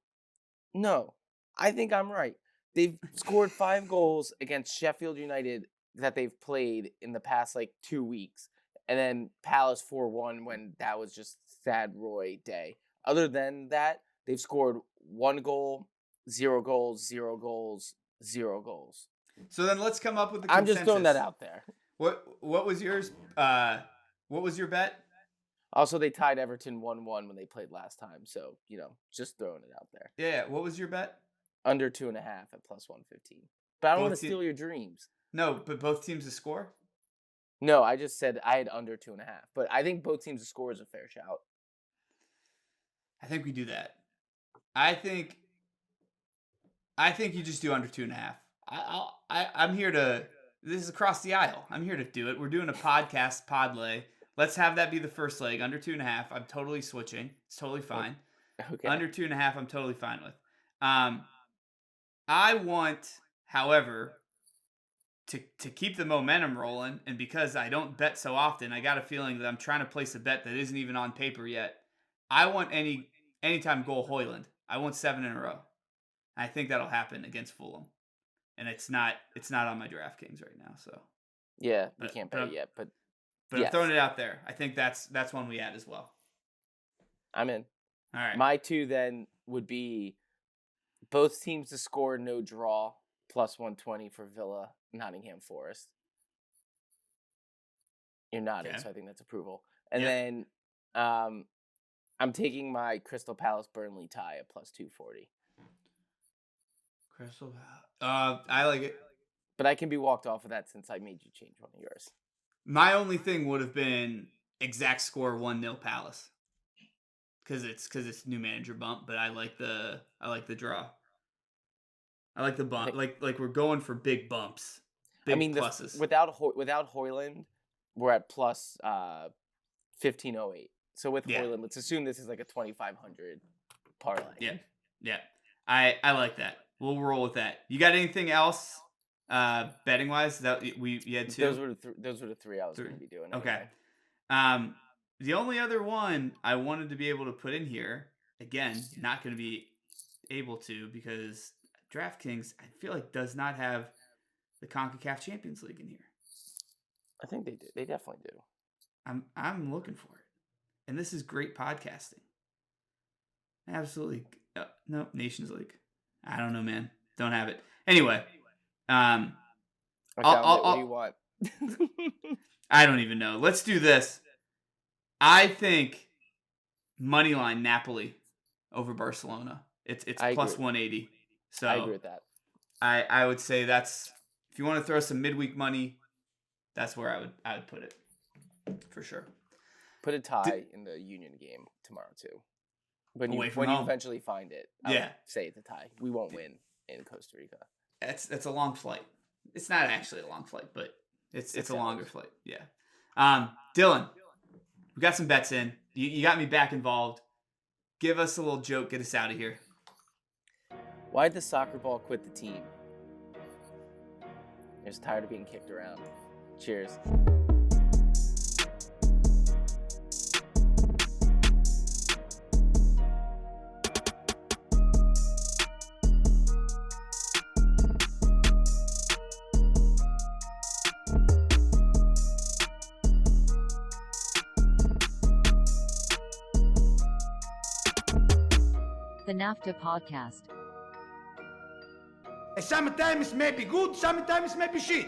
No, I think I'm right. They've scored 5 goals against Sheffield United that they've played in the past 2 weeks. And then Palace 4-1 when that was just Sad Roy day. Other than that, they've scored 1 goal, 0 goals, 0 goals, 0 goals. So then let's come up with the consensus. I'm just throwing that out there. What was yours? What was your bet? Also, they tied Everton 1-1 when they played last time. So, just throwing it out there. Yeah. What was your bet? Under 2.5 at plus 115. But I don't want to steal your dreams. No, but both teams to score? No, I just said I had under 2.5. But I think both teams to score is a fair shout. I think we do that. I think you just do under 2.5. I'm here to. This is across the aisle. I'm here to do it. We're doing a podcast, Podlay. Let's have that be the first leg. Under 2.5. I'm totally switching. It's totally fine. Okay. Under 2.5. I'm totally fine with. I want, however, to keep the momentum rolling, and because I don't bet so often, I got a feeling that I'm trying to place a bet that isn't even on paper yet. I want anytime goal Højlund. I want 7 in a row. I think that'll happen against Fulham, and it's not on my DraftKings right now. So yeah, we can't bet it yet, but yes. I'm throwing it out there. I think that's one we add as well. I'm in. All right. My 2 then would be both teams to score, no draw, plus 120 for Villa, Nottingham Forest. You're nodding, so I think that's approval. And then I'm taking my Crystal Palace Burnley tie at plus 240. Crystal Palace. I like it. But I can be walked off of that since I made you change one of yours. My only thing would have been exact score 1-0 Palace. Because it's new manager bump, but I like the draw. I like the bump. Like we're going for big bumps. Big pluses. Without Højlund, we're at plus 1508. So with Højlund, let's assume this is like a 2,500 parlay. Yeah. I like that. We'll roll with that. You got anything else betting wise that you had 2? Those were the 3 I was going to be doing. Okay. Anyway. The only other one I wanted to be able to put in here, again, not going to be able to because DraftKings, I feel like, does not have the CONCACAF Champions League in here. I think they do. They definitely do. I'm looking for it. And this is great podcasting. Absolutely. No, Nations League. I don't know, man. Don't have it. Anyway. What do you want? I don't even know. Let's do this. I think moneyline Napoli over Barcelona. It's plus 180. So I agree with that. I would say that's, if you want to throw some midweek money, that's where I would put it for sure. Put a tie in the Union game tomorrow too. When you eventually find it, I would say it's a tie. We won't win in Costa Rica. That's a long flight. It's not actually a long flight, but it's a longer flight. Yeah. Dylan, we got some bets in. You got me back involved. Give us a little joke. Get us out of here. Why'd the soccer ball quit the team? It was tired of being kicked around. Cheers. The NAFTAA Podcast. Sometimes maybe good, sometimes maybe shit.